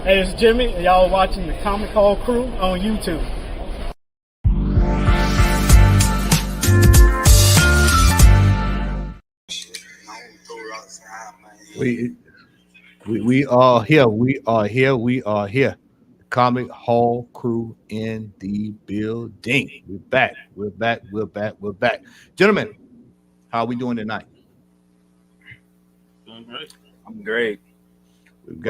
Hey, it's Jimmy, and y'all watching the Comic Hall Crew on YouTube. We are here. We are here. We are here. Comic Hall Crew in the building. We're back. We're back. We're back. We're back. Gentlemen, how are we doing tonight? Doing great. I'm great. We've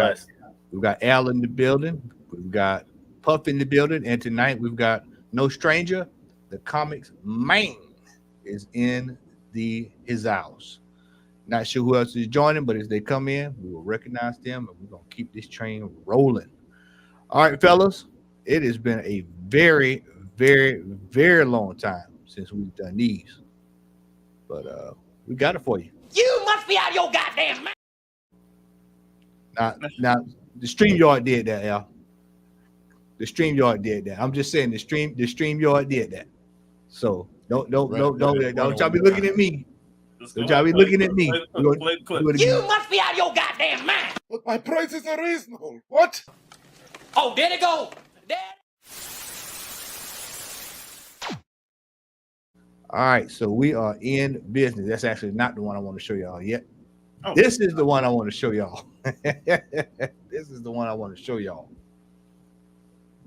got Al in the building. We've got Puff in the building, and tonight we've got no stranger. The comics man is in his house. Not sure who else is joining, but as they come in, we will recognize them, and we're gonna keep this train rolling. All right, fellas, it has been a very, very, very long time since we've done these, but we got it for you. You must be out of your goddamn mind. Now, the StreamYard did that, Al. The StreamYard did that. I'm just saying the StreamYard did that. So don't y'all be looking at me. Don't y'all be looking at me. You must be out of your goddamn mind. But my prices are reasonable. What? Oh, there it go. There. All right, so we are in business. That's actually not the one I want to show y'all yet. Oh. This is the one I want to show y'all. This is the one I want to show y'all.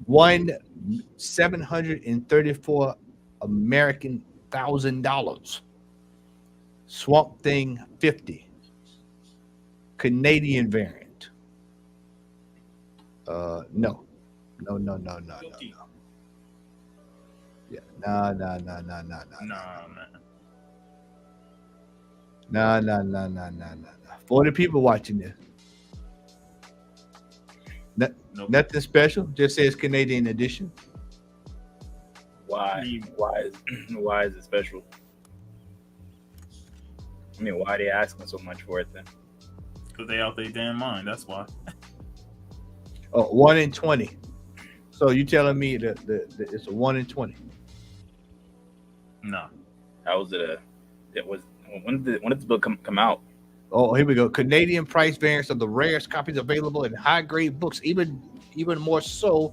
$734 American $1,000. Swamp Thing 50. Canadian variant. No. Yeah, nah, man. Nah. 40 people watching this. Nope. Nothing special. Just says Canadian edition. Why is it special? I mean, why are they asking so much for it then? Because they out their damn mind. That's why. Oh, 1 in 20. So you telling me that it's a 1 in 20? No. How was it? When did this book come out? Oh, here we go. Canadian price variants of the rarest copies available in high grade books, even more so.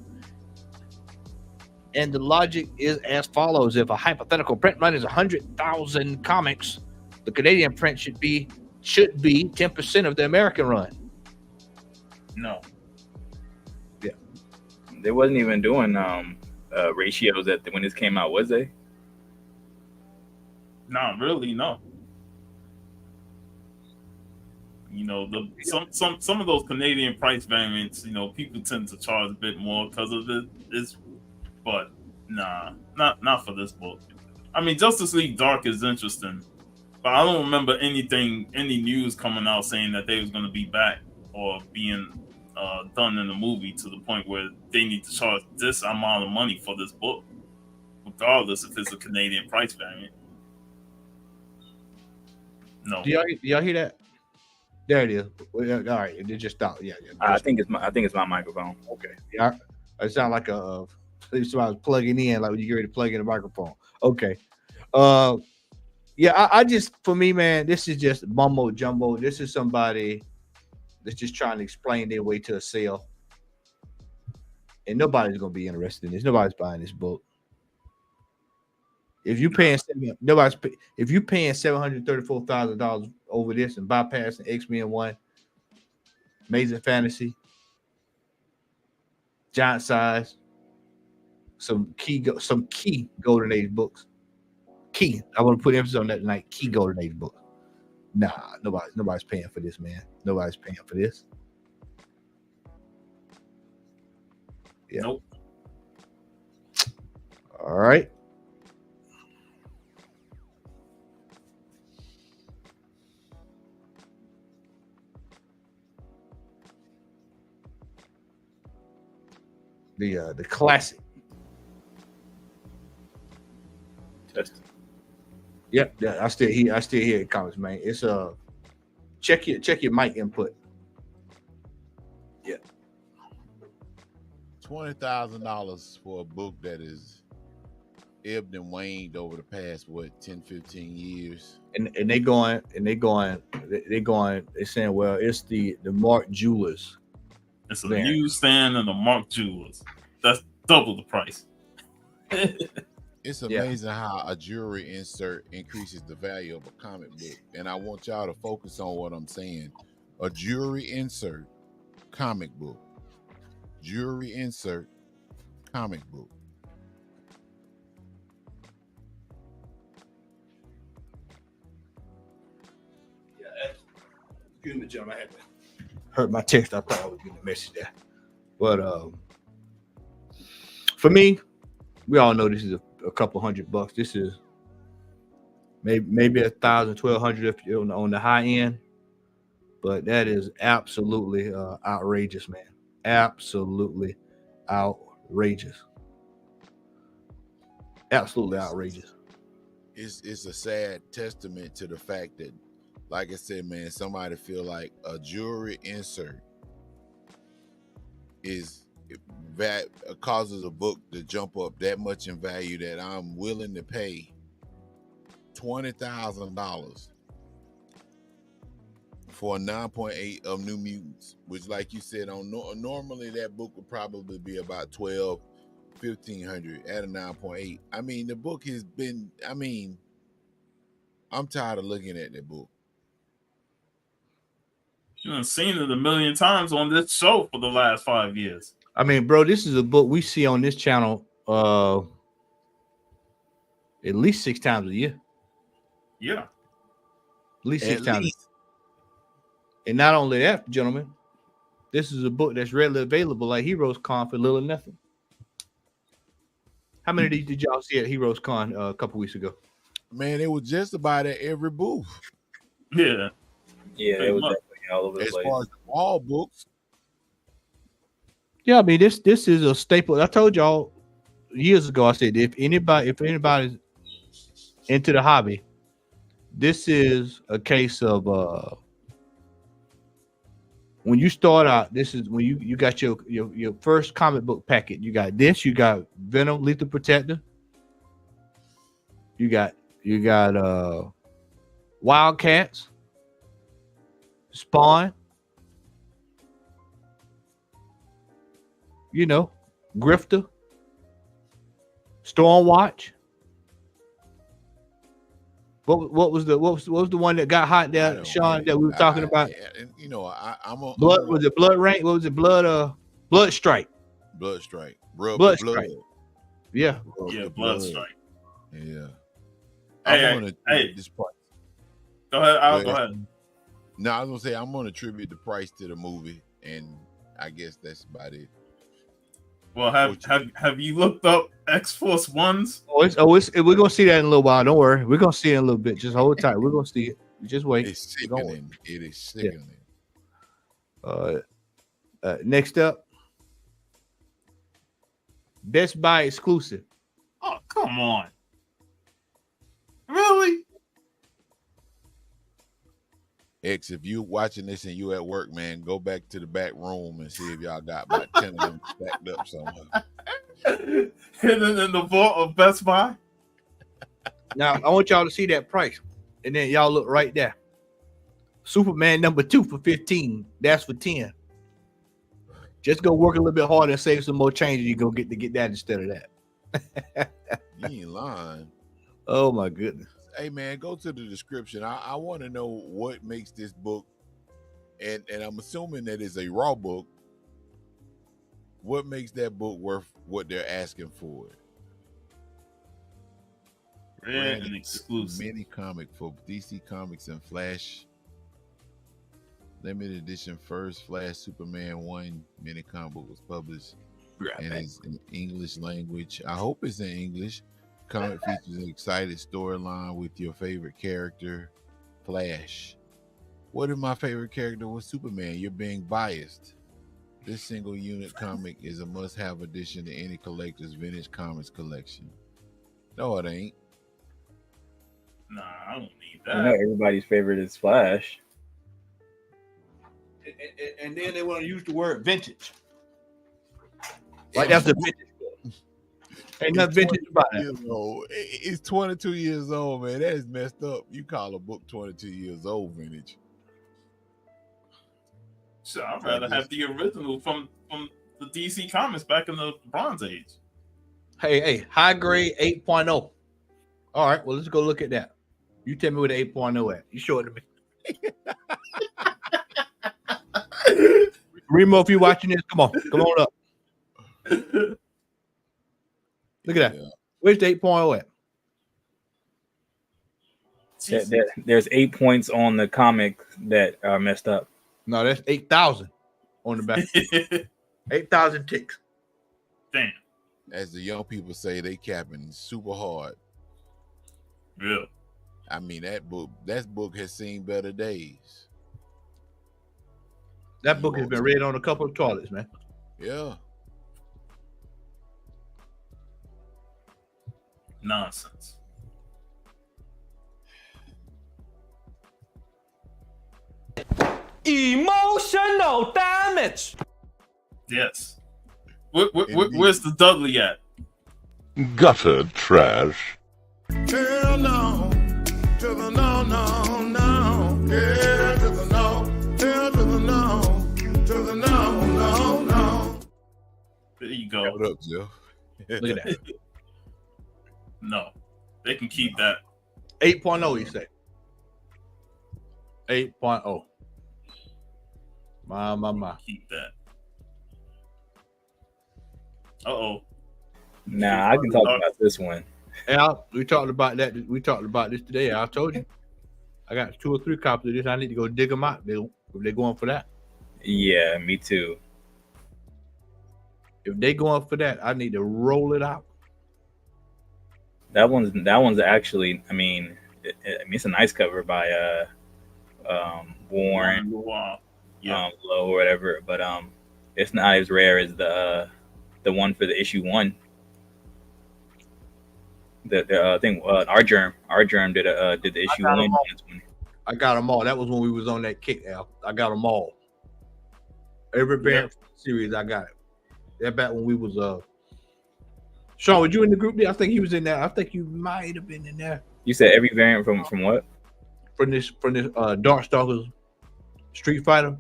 And the logic is as follows: if a hypothetical print run is 100,000 comics, the Canadian print should be 10% of the American run. No. Yeah. They wasn't even doing ratios when this came out, was they? Not really, no. You know, some of those Canadian price variants, you know, people tend to charge a bit more because of it. But nah, not for this book. I mean, Justice League Dark is interesting, but I don't remember any news coming out saying that they was going to be back or being done in the movie to the point where they need to charge this amount of money for this book, regardless if it's a Canadian price variant. No. Do y'all hear that? There it is. All right, it just stopped. Yeah. I think it's my microphone. Okay. Yeah, it sounds like somebody was plugging in, like when you get ready to plug in a microphone. Okay. Yeah, I just, for me, man, this is just mumbo jumbo. This is somebody that's just trying to explain their way to a sale, and nobody's gonna be interested in this. Nobody's buying this book. If you're paying $734,000 over this and bypassing X-Men 1, Amazing Fantasy, Giant Size, some key Golden Age books. I want to put emphasis on that tonight. Key Golden Age books. Nah, nobody's paying for this, man. Nobody's paying for this. Yeah. Nope. All right. The classic. Testing. Yep, yeah, I still hear it, comments, man. It's check your mic input. Yeah. $20,000 for a book that is ebbed and waned over the past 10, 15 years. And they're saying, well, it's the Mark Jewelers. It's a Man. newsstand and a Mark Jewelers. That's double the price. It's amazing how a jewelry insert increases the value of a comic book. And I want y'all to focus on what I'm saying. A jewelry insert, comic book. Jewelry insert, comic book. Excuse me, Jim. I had to hurt my text. I thought I was getting a message there. But for me, we all know this is a couple $100. This is maybe $1,000, $1,200 if you're on the high end. But that is absolutely outrageous, man. Absolutely outrageous. Absolutely outrageous. It's a sad testament to the fact that, like I said, man, somebody feel like a jewelry insert that causes a book to jump up that much in value that I'm willing to pay $20,000 for a 9.8 of New Mutants, which, like you said, normally that book would probably be about $1,200-$1,500 at a 9.8. I mean, the book has been, I'm tired of looking at that book. You've seen it a million times on this show for the last 5 years. I mean, bro, this is a book we see on this channel at least 6 times a year. Yeah. At least 6 times. And not only that, gentlemen, this is a book that's readily available like Heroes Con for little or nothing. How many of these did y'all see at Heroes Con a couple weeks ago? Man, it was just about at every booth. Yeah. Yeah, it was definitely all over the place. As far as the wall books. Yeah, I mean, this is a staple. I told y'all years ago, I said, if anybody's into the hobby, this is a case of when you start out, this is when you got your first comic book packet. You got this, you got Venom Lethal Protector. You got Wildcats, Spawn, Grifter, Stormwatch. What was the one that got hot there, Sean, that we were talking about? I'm on Blood. Was it Blood Rank? What was it? Blood Strike. Blood Strike. Blood Strike. Yeah. Yeah, Blood Strike. Yeah. Hey, this price. Go ahead. Go ahead. No, I was gonna say I'm gonna attribute the price to the movie, and I guess that's about it. Well, have you looked up X-Force ones? We're gonna see that in a little while. Don't worry, we're gonna see it in a little bit. Just hold tight. We're gonna see it. Just wait. It's sickening. It is sickening. Yeah. Next up, Best Buy exclusive. Oh, come on. Really? X, if you watching this and you at work, man, go back to the back room and see if y'all got about 10 of them stacked up somewhere. Hidden in the vault of Best Buy. Now I want y'all to see that price, and then y'all look right there. Superman #2 for 15. That's for 10. Just go work a little bit harder and save some more change, and you go get that instead of that. You ain't lying. Oh my goodness. Hey man, go to the description. I want to know what makes this book, and I'm assuming that it's a raw book. What makes that book worth what they're asking for it? Rare and exclusive. Mini comic for DC Comics and Flash. Limited edition first Flash Superman 1 mini comic book was published and it's in English language. I hope it's in English. Comic features an excited storyline with your favorite character, Flash. What if my favorite character was Superman? You're being biased. This single unit comic is a must-have addition to any collector's vintage comics collection. No, it ain't. Nah, I don't need that. I know everybody's favorite is Flash. And then they want to use the word vintage. Like that's the vintage. Ain't nothing vintage about it. It's 22 years old, man. That is messed up. You call a book 22 years old vintage. Sure, I'd rather have the original from the DC Comics back in the Bronze Age. Hey, high grade 8.0. All right, well, let's go look at that. You tell me where the 8.0 at. You show it to me. Remo, if you're watching this, come on up. Look at that. Yeah. Where's the 8.0 at? There's 8 points on the comic that are messed up. No, that's 8,000 on the back. 8,000 ticks. Damn. As the young people say, they capping super hard. Yeah. I mean, that book has seen better days. That book has been read on a couple of toilets, man. Yeah. Nonsense. Emotional damage. Yes. Where's the Dudley at? Gutter trash. Hell no, to the no, no, no. Yeah, to the no, hell to the no, to the no, no, no. There you go. What up, Joe? Look at that. No, they can keep that. 8.0, you say. 8.0. My. Keep that. Uh-oh. Nah, I can talk about this one. Al, we talked about that. We talked about this today. I told you. I got 2 or 3 copies of this. I need to go dig them out. They're going for that. Yeah, me too. If they going for that, I need to roll it out. That one's actually. I mean, it's a nice cover by Warren, Wow. Low or whatever. But it's not as rare as the one for the issue 1. The thing, our germ did the issue 1. I got them all. That was when we was on that kick, Al. I got them all. Every variant series, I got it. That back when we was Sean, were you in the group there? I think he was in there. I think you might have been in there. You said every variant from what? From this Darkstalkers Street Fighter,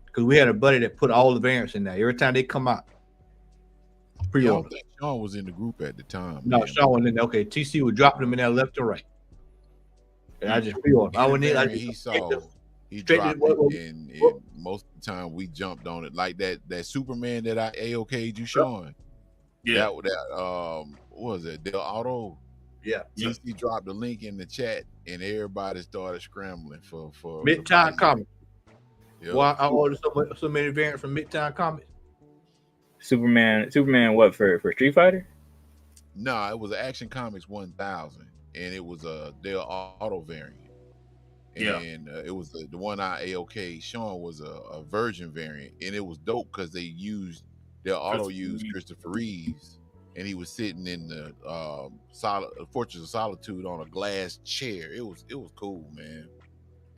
because we had a buddy that put all the variants in there. Every time they come out, I pre-order. don't think Sean was in the group at the time. No, man. Sean wasn't in there. Okay, TC was dropping them in there left and right. And I just pre-ordered. I went in. I He just saw. He straight to dropped what- it, and most of the time we jumped on it. Like that Superman that I AOK'd you, Sean. Yeah. What was it? Del Auto. Yeah. TC dropped the link in the chat, and everybody started scrambling for Midtown Comics. Yep. Well, I ordered so many variants from Midtown Comics. Superman what for Street Fighter? No, it was Action Comics 1000, and it was a Del Auto variant. And it was the one I AOK Sean was a Virgin variant, and it was dope because they used Del Auto used Christopher Reeves, and he was sitting in the Fortress of Solitude on a glass chair. It was cool, man.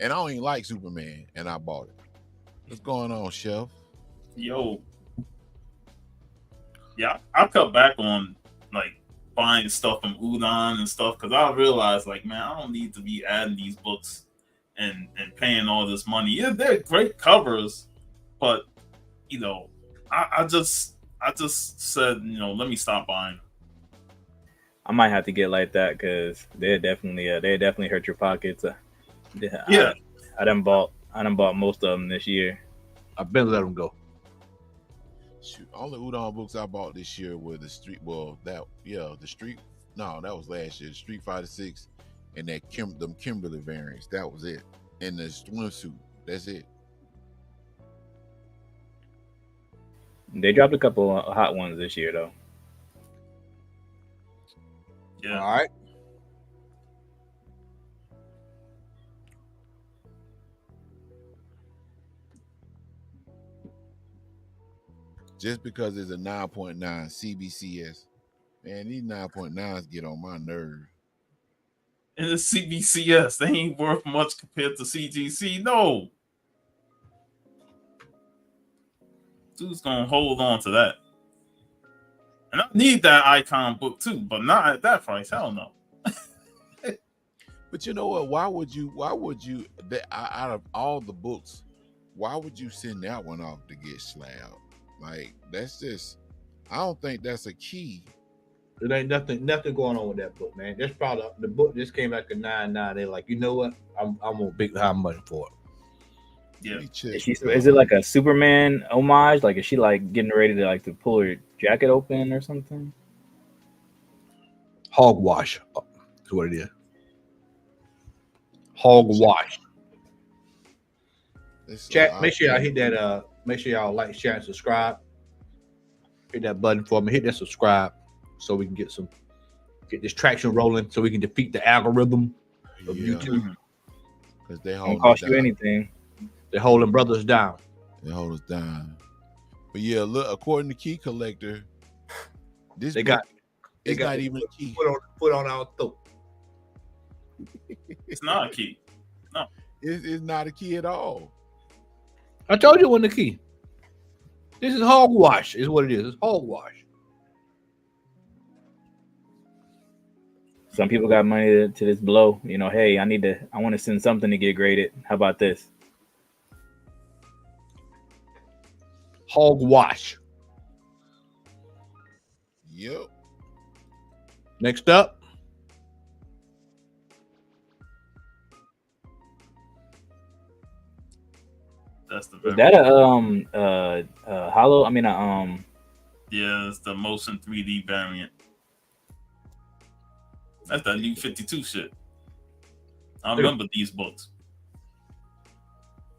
And I don't even like Superman, and I bought it. What's going on, Chef? Yo. Yeah, I cut back on like buying stuff from Udon and stuff because I realized like, man, I don't need to be adding these books and paying all this money. Yeah, they're great covers, but you know, I just said, you know, let me stop buying. I might have to get like that because they definitely hurt your pockets. Yeah, I done bought most of them this year. I've been let them go. Shoot, all the Udon books I bought this year were the Street. Well, that was last year. Street Fighter 6 and them Kimberly variants. That was it. And the swimsuit. That's it. They dropped a couple of hot ones this year though. yeah. All right. Just because it's a 9.9 CBCS, man, these 9.9s get on my nerve. And the CBCS, they ain't worth much compared to CGC. No. Dude's gonna hold on to that. And I need that icon book too, but not at that price. Hell no. But you know what? Why would you out of all the books why would you send that one off to get slabbed? Like, that's just, I don't think that's a key. There ain't nothing going on with that book, man. That's probably the book just came back at 9.9. They're like, you know what? I'm gonna big high money for it. Yeah. Is it like a Superman homage? Like, is she like getting ready to pull her jacket open or something? Hogwash is what it is. Hogwash. Chat, make sure y'all hit that. Make sure y'all like, share, and subscribe. Hit that button for me. Hit that subscribe so we can get this traction rolling, so we can defeat the algorithm of YouTube. Because they don't cost you anything. They're holding brothers down. They hold us down. But yeah, look, according to Key Collector, this they got not even a key. Put on our throat. It's not a key. No, it's not a key at all. I told you it wasn't a key. This is hogwash, is what it is. It's hogwash. Some people got money to this blow. You know, hey, I want to send something to get graded. How about this? Hogwash. Yep. Next up. that's the. Is that a hollow? I mean, Yeah, it's the motion 3D variant. That's that new 52 shit. I remember these books.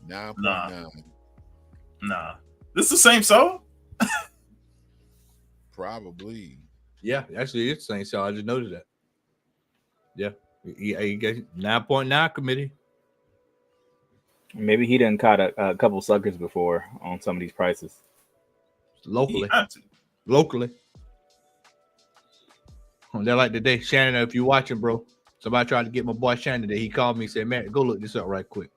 9.9. Nah. This is the same soul? Probably. Yeah, actually, it's the same. So I just noticed that. Yeah, you got 9.9 committee. maybe he done caught a couple suckers before on some of these prices. Locally. They're like today, Shannon, if you're watching, bro, somebody tried to get my boy Shannon today. He called me and said, man, go look this up right quick.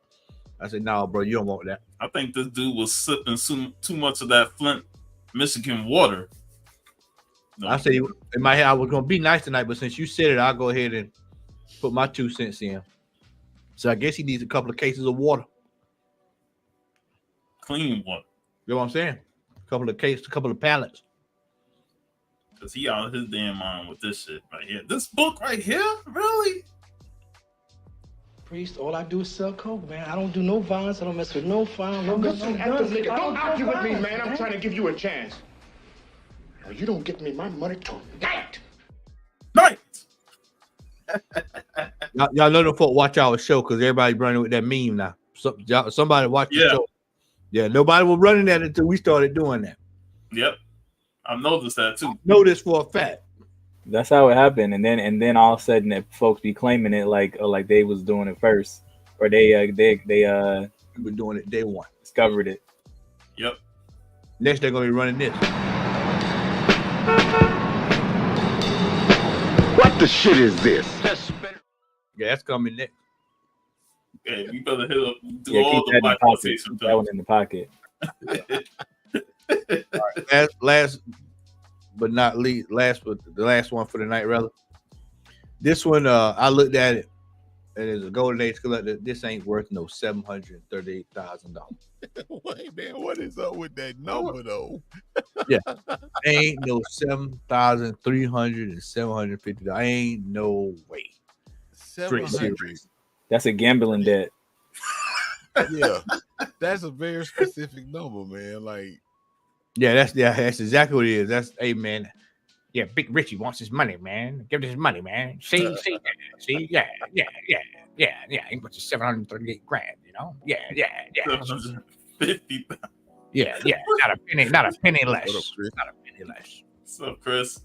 I said, no, bro, you don't want that. I think this dude was sipping too much of that Flint, Michigan water. No. I said, in my head, I was going to be nice tonight, but since you said it, I'll go ahead and put my 2 cents in. So I guess he needs a couple of cases of water. Clean water. You know what I'm saying? A couple of pallets. Because he out of his damn mind with this shit right here. This book right here? Really? Priest, all I do is sell coke, man. I don't do no violence. I don't mess with no fire. No guns, Listen, no guns. don't argue with me, man. I'm trying to give you a chance. Now, you don't get me my money tonight. Night! Y'all know the folk watch our show because everybody running with that meme now. Somebody watch the show. Yeah, nobody was running that until we started doing that. Yep. I've noticed that too. Know this for a fact. That's how it happened, and then all of a sudden, that folks be claiming it like they was doing it first, or they were doing it day one, discovered it. Yep. Next, they're gonna be running this. What the shit is this? Yeah, that's coming next. Okay, we better hit up. Do Yeah, all keep the that in black the pocket. face Keep that one in the pocket. All right, last but not least, the last one for the night, rather. This one, I looked at it, and it's a Golden Age collector. This ain't worth no $738,000. Wait, man, what is up with that number though? Yeah, ain't no $7,300 and $750. Ain't no way. 700. That's a gambling debt. Yeah, that's a very specific number, man. Like, yeah, that's exactly what it is. That's man. Yeah, Big Richie wants his money, man. Give his money, man. See, yeah. He wants his $738,000, you know. Yeah. 50. Yeah. Not a penny less. Not a penny less. What's up, Chris?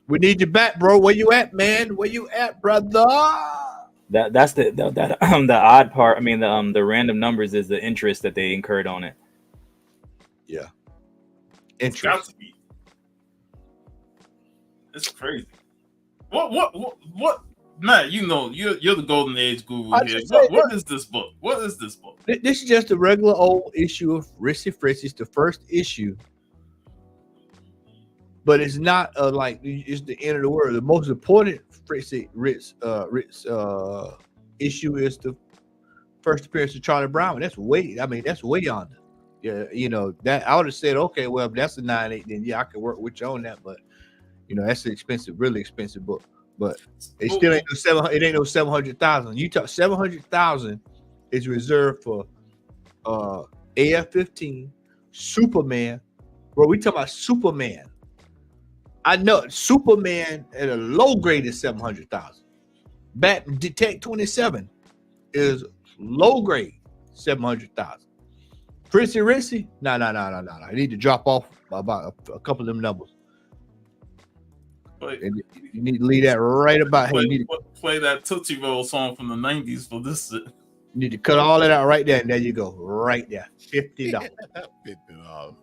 We need you back, bro. Where you at, man? Where you at, brother? That's the odd part. I mean, the random numbers is the interest that they incurred on it. Yeah. Interest. It's crazy. What? Matt, you know, you're the Golden Age guru here. What is this book? What is this book? This is just a regular old issue of Rissy Fritz. It's the first issue. But it's not like it's the end of the world. The most important Ritz issue is the first appearance of Charlie Brown. That's way under. Yeah, you know, that I would have said, okay, well, if that's a 9.8, then yeah, I can work with you on that. But you know, that's an expensive, really expensive book. But it still ain't no 700. It ain't no 700,000. You talk 700,000 is reserved for AF-15, Superman. Bro, we talking about Superman. I know Superman at a low grade is 700,000. Bat Detect 27 is low grade 700,000. Prissy Rissy, no. I need to drop off about a couple of them numbers. And you need to leave that right about here. You need to play that Tootsie Roll song from the 90s for this. You need to cut all that out right there, and there you go, right there, $50. $50.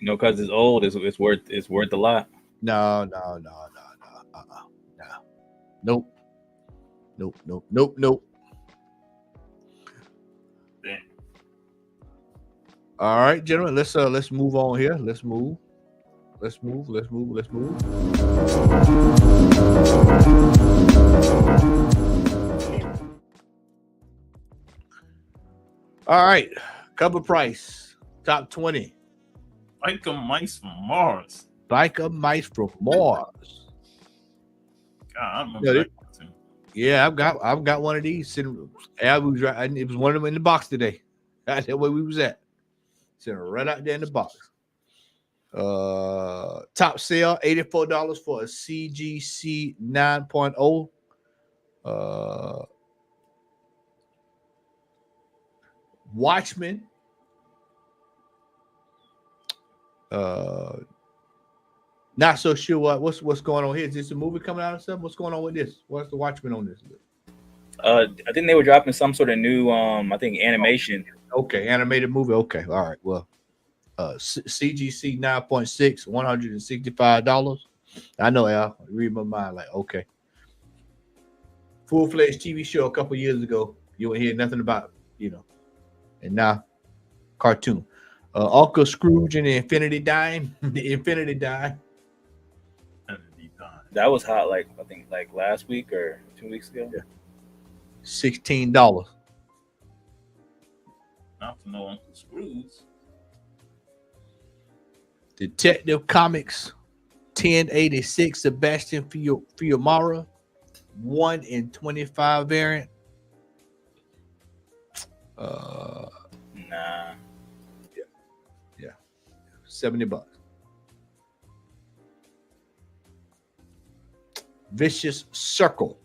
You know, because it's old, it's worth a lot. No. Nope. Damn. All right, gentlemen, let's move on here. Let's move. All right, cover price, top 20. Biker Mice from Mars. Biker Mice from Mars. God, I remember that cartoon. Yeah, I've got one of these. It was one of them in the box today. That's where we was at. Sitting right out there in the box. Top sale $84 for a CGC 9.0. Watchmen. Not so sure what's going on here. Is this a movie coming out or something? What's going on with this? What's the Watchmen on this list? I think they were dropping some sort of new I think animation. Okay, animated movie. Okay, all right. Well, CGC 9.6, $165. I know, Al. Read my mind. Like, okay. Full-fledged TV show a couple years ago. You won't hear nothing about, you know. And now, cartoon. Uncle Scrooge and the Infinity Dime. The Infinity Dime. That was hot, like I think like last week or 2 weeks ago. Yeah. $16. Not to know Uncle Scrooge. Detective Comics 1086 Sebastian Fiumara 1 in 25 variant. Nah. Yeah. $70. Vicious Circle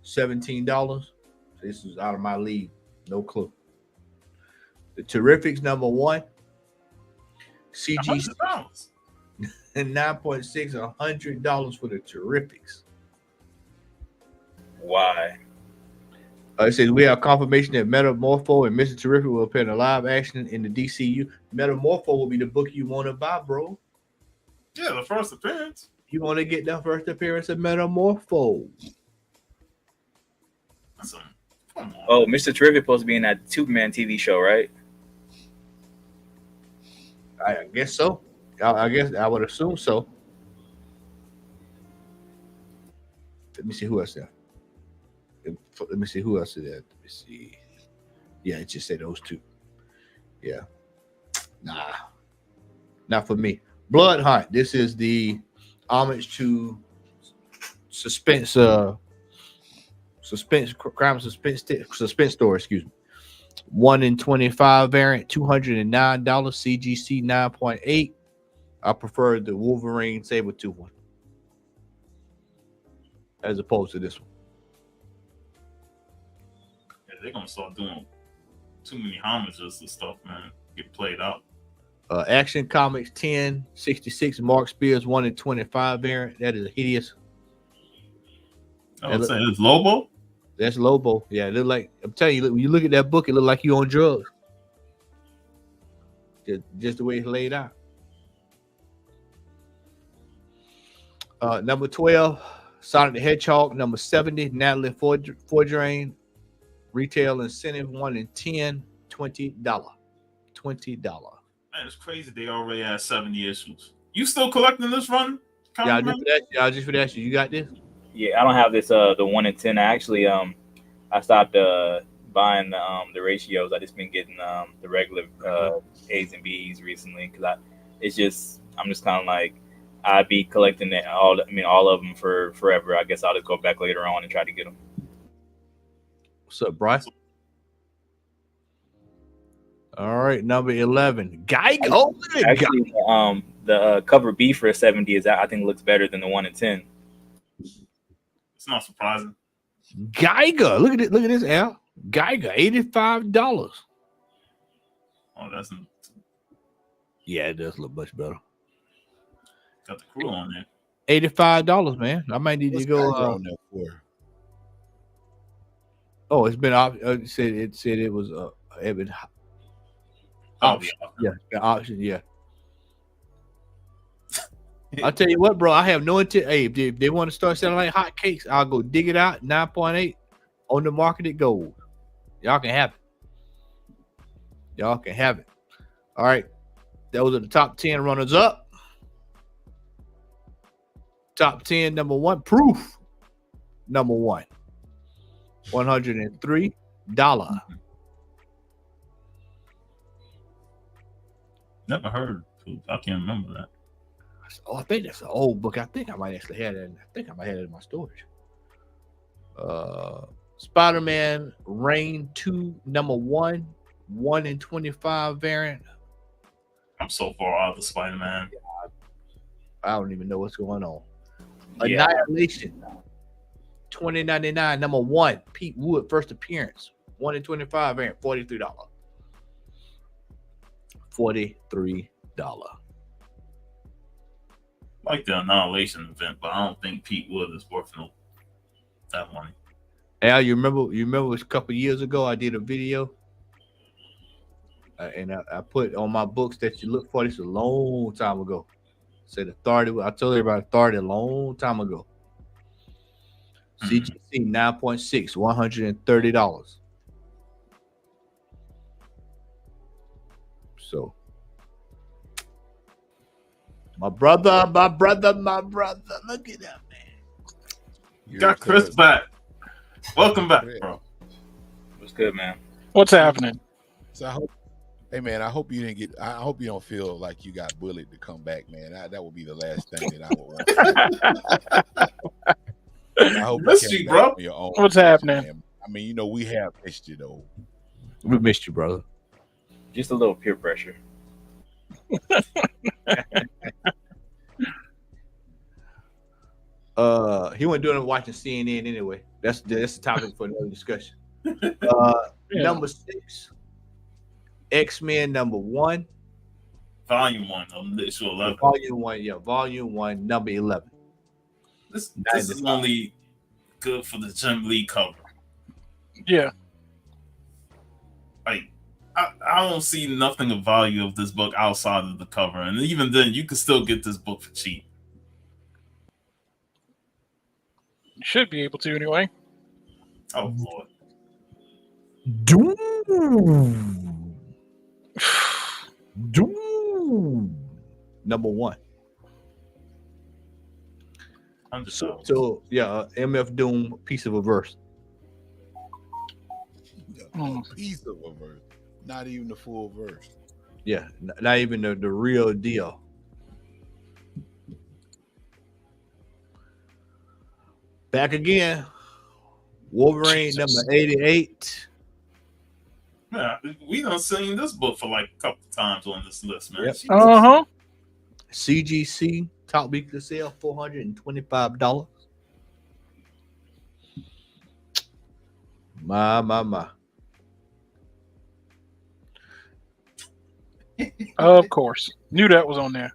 $17. This is out of my league. No clue. The Terrifics #1. CG and 9.6, $100 for the Terrifics. Why? It says we have confirmation that Metamorpho and Mr. Terrific will appear in a live action in the DCU. Metamorpho will be the book you want to buy, bro. Yeah, the first appearance. You want to get the first appearance of Metamorpho. Come on. Oh, Mr. Terrific supposed to be in that Superman TV show, right? I guess so. I guess I would assume so. Let me see who else there. Let me see who else is there. Let me see. Yeah, it just said those two. Yeah. Nah. Not for me. Blood Hunt. This is the homage to suspense crime suspense story, excuse me. 1 in 25 variant, $209, CGC 9.8. I prefer the Wolverine Sabretooth one as opposed to this one. Yeah, they're gonna start doing too many homages and stuff, man. Get played out. Action Comics 1066 Mark Spears 1 in 25 variant. That is hideous. Oh, it's Lobo? That's Lobo. Yeah, it look like, I'm telling you, when you look at that book, it look like you on drugs. Just the way it's laid out. Number 12, Sonic the Hedgehog. Number 70, Natalie Fordrain. Retail incentive 1 in 10, $20. $20. Man, it's crazy. They already had 70 issues. You still collecting this run? Yeah, just for that. You got this? Yeah, I don't have this the 1 in 10. I I stopped buying the ratios. I just been getting the regular A's and B's recently because I'm just kind of like I'd be collecting all of them for forever. I guess I'll just go back later on and try to get them. What's up, Bryce? All right, number 11, Geico. Oh, look at Actually, the cover B for a 70 I think looks better than the 1 in 10. It's not surprising. Geiger. Look at it. Look at this, Al. Geiger, $85. Oh, that's Yeah, it does look much better. got the crew on there. $85, man. I might need to go. on there for? Oh, it's been it said it was been option. Yeah, the option. Yeah. I'll tell you what, bro. I have no intent. Hey, if they want to start selling like hotcakes, I'll go dig it out. 9.8 on the market. It goes. Y'all can have it. Y'all can have it. All right. Those are the top 10 runners up. Top 10, number 1, Proof. Number 1, $103. Never heard. I can't remember that. Oh, I think that's an old book. I think I might actually have it. I think I might have it in my storage. Spider-Man Reign 2, number 1, 1 in 25 variant. I'm so far out of the Spider-Man. I don't even know what's going on. Yeah. Annihilation 2099, number 1, Pete Wood, first appearance, 1 in 25 variant, $43. $43. Like the Annihilation event, but I don't think Pete Wood is worth that money. Al, you remember a couple years ago I did a video and I put on my books that you look for. This a long time ago. Said Authority. I told everybody Authority a long time ago. CGC 9.6, $130. So my brother. Look at that, man. Got Chris back. Welcome back, bro. What's good, man? What's happening? So I hope you didn't get. I hope you don't feel like you got bullied to come back, man. That would be the last thing that I would want. I hope Missed you, bro. Your own What's happening? man. I mean, we have missed you though. We missed you, brother. Just a little peer pressure. He wasn't doing it watching CNN anyway. That's the topic for another discussion. Number 6, X-Men number 1. Volume 1 of the issue 11. Volume 1, yeah. Volume 1, number 11. This is only good for the Jim Lee cover. Yeah. Like, I don't see nothing of value of this book outside of the cover. And even then, you can still get this book for cheap. You should be able to anyway. Oh, Lord. Doom. Number 1. So yeah, MF Doom, piece of a verse. A piece of a verse, not even the full verse. Yeah, not even the real deal. Back again. Wolverine number 88. Yeah, we done seen this book for like a couple times on this list, man. Yep. CGC top weekly sale, $425. My. Of course. Knew that was on there.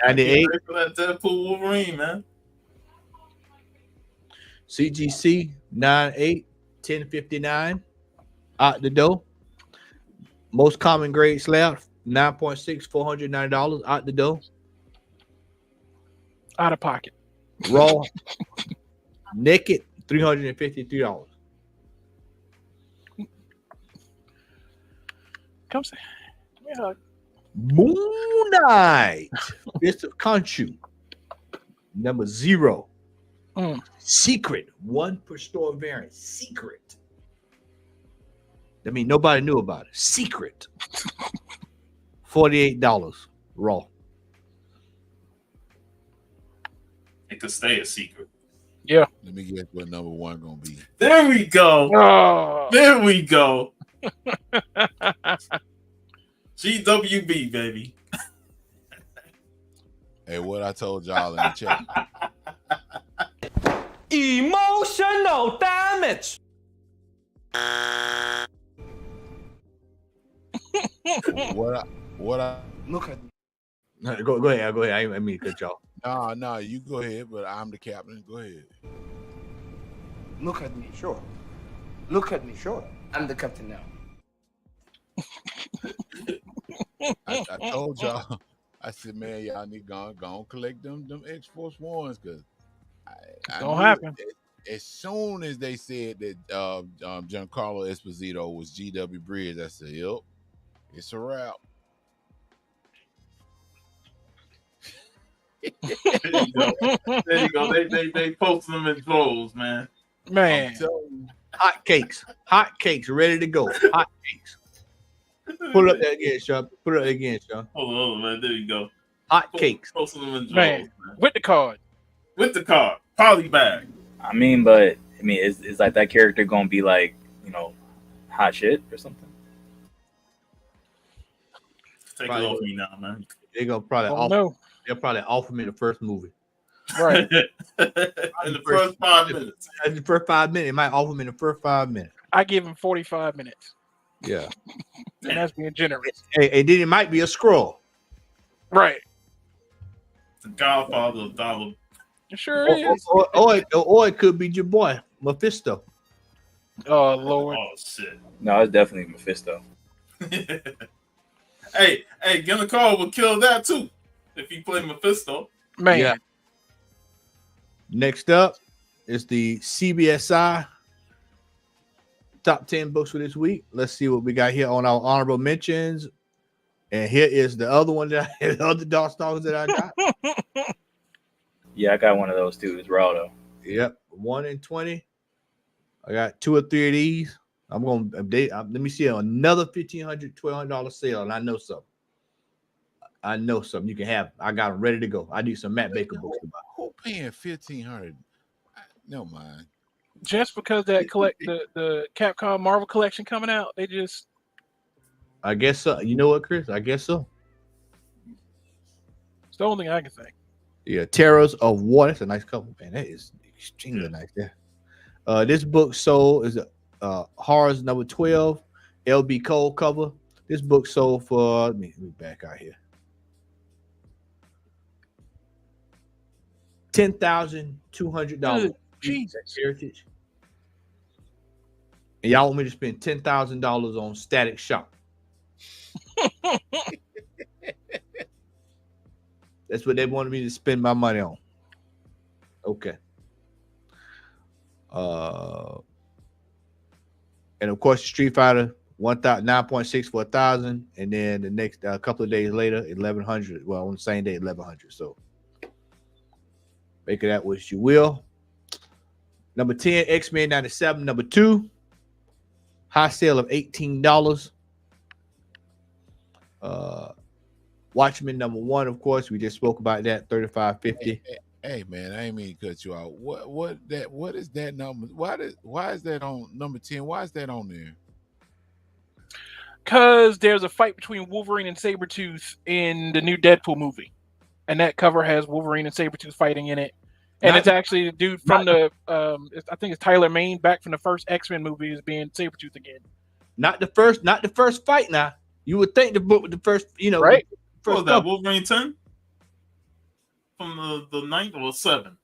98. For that Deadpool Wolverine, man. CGC 98, 1059 out the door. Most common grade slab 9.6, $490 out the door. Out of pocket. Raw naked $353. Come say. Yeah. Moon Knight, Fist of Khonshu, number 0, Secret, 1 per store variant. Secret. I mean, nobody knew about it. Secret. $48 raw. It could stay a secret. Yeah. Let me guess what number 1 gonna be. There we go. Oh. There we go. GWB, baby. Hey, what I told y'all in the chat. Emotional damage. what I Look at me. Go ahead. Go ahead. I mean, cut y'all. No, you go ahead, but I'm the captain. Go ahead. Look at me, sure. Look at me, sure. I'm the captain now. I told y'all. I said, man, y'all need to go collect them X-Force ones, because I Don't knew happen. As soon as they said that Giancarlo Esposito was GW Bridge, I said, yep, it's a wrap. There you go. There you go. They posted them in droves, man. Man. Hot cakes, ready to go. Hot cakes. Pull up that again, Sean. Put it up again, Sean. Hold on, man. There you go. Hot cakes. Posting them in droves, Man. With the card. With the card. Poly bag. I mean, is like that character gonna be like, hot shit or something? Take Probably it off me now, man. They're gonna probably they'll probably offer me the first movie. Right. In the first 5 minutes. In the first 5 minutes, it might offer me in the first 5 minutes. I give him 45 minutes. Yeah. And that's being generous. Hey, and then it might be a scroll. Right. The Godfather of Dollar. It sure is. Or it could be your boy, Mephisto. Oh, Lord. Oh, shit. No, it's definitely Mephisto. Hey, Giancarlo would kill that too if he played Mephisto. Man. Yeah. Next up is the CBSI top 10 books for this week. Let's see what we got here on our honorable mentions. And here is the other one the other Dark Stalkers that I got. Yeah, I got one of those too. It's raw though. Yep, 1 in 20. I got 2 or 3 of these. I'm gonna update. Let me see another $1,500, $1,200 sale, and I know something. You can have. I got them ready to go. I need some Matt Baker books to buy. Who paying $1,500? No mind. Just because that the Capcom Marvel collection coming out, they just. I guess so. You know what, Chris? I guess so. It's the only thing I can think. Yeah, Terrors of War. That's a nice cover, man. That is extremely nice. Yeah. This book sold is Horrors number 12, LB Cole cover. This book sold for let me back out here. $10,200. Jesus. Heritage. And y'all want me to spend $10,000 on Static Shock. That's what they wanted me to spend my money on. Okay. And of course, Street Fighter 9.6 for 1,000, and then the next couple of days later, 1,100. Well, on the same day, 1,100. So make it that what you will. Number 10, X-Men 97. Number 2, high sale of $18. Watchmen number 1, of course, we just spoke about that, $35.50. Hey man, I ain't mean to cut you out. What is that number? Why is that on number 10? Why is that on there? Because there's a fight between Wolverine and Sabretooth in the new Deadpool movie. And that cover has Wolverine and Sabretooth fighting in it. And it's actually the dude from I think it's Tyler Mane, back from the first X-Men movie, is being Sabretooth again. Not the first fight now. You would think the book with the first, right? What was that, Wolverine 10? From the 9th or 7?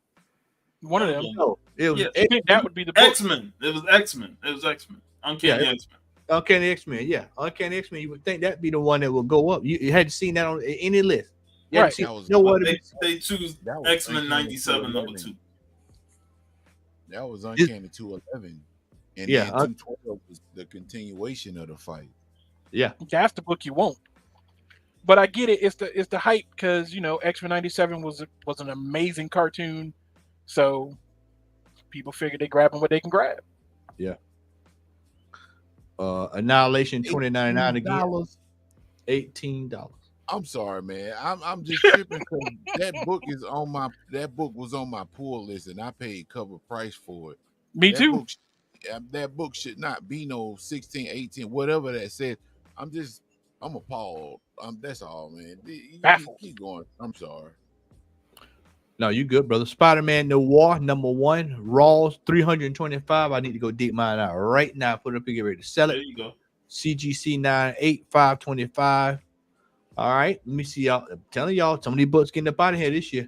One of them. No, it was that would be the book. X-Men. It was X-Men. Uncanny X-Men. Uncanny X-Men, yeah. Uncanny X-Men, you would think that'd be the one that would go up. You hadn't seen that on any list. Right. They choose X-Men 97 number 2. That was Uncanny 211. And then 212 was the continuation of the fight. Yeah. That's the book you want. But I get it. It's the hype because X-Men 97 was an amazing cartoon. So people figure they grabbing what they can grab. Yeah. Annihilation 2099 again. $18. I'm sorry, man. I'm just tripping because that book was on my pull list and I paid cover price for it. Me too. That book should not be no 16, 18, whatever that said. I'm appalled. That's all, man. Baffled. Keep going. I'm sorry. No, you good, brother. Spider-Man Noir #1, Raws 325. I need to go dig mine out right now. Put it up and get ready to sell it. There you go. CGC 98 525. All right, let me see y'all. I'm telling y'all, some of these books getting up out of here this year.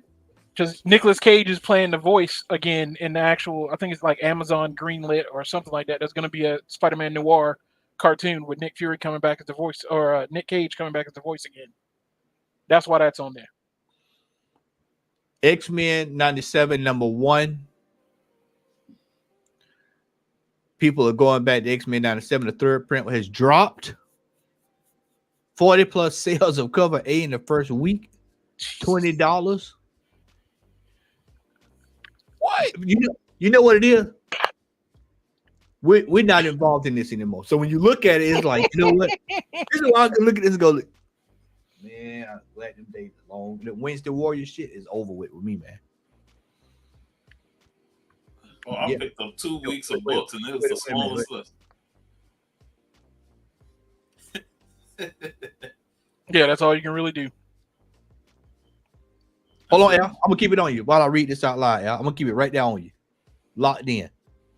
Because Nicolas Cage is playing the voice again in the actual, I think it's like Amazon greenlit or something like that. There's going to be a Spider-Man Noir cartoon with Nick Fury coming back as the voice, or Nick Cage coming back as the voice again. That's why that's on there. X-Men 97 #1. People are going back to X-Men 97. The third print has dropped. 40 plus sales of cover A in the first week. $20. What? You know what it is? We're not involved in this anymore. So when you look at it, it's like, you know what? This is why I can look at this and go, man, I'm glad them days are long. The Wednesday Warrior shit is over with me, man. Well, I picked up 2 weeks of books, and it was the smallest list. Yeah, that's all you can really do. Hold on, Al. I'm gonna keep it on you while I read this out loud, Al. I'm gonna keep it right there on you. Locked in.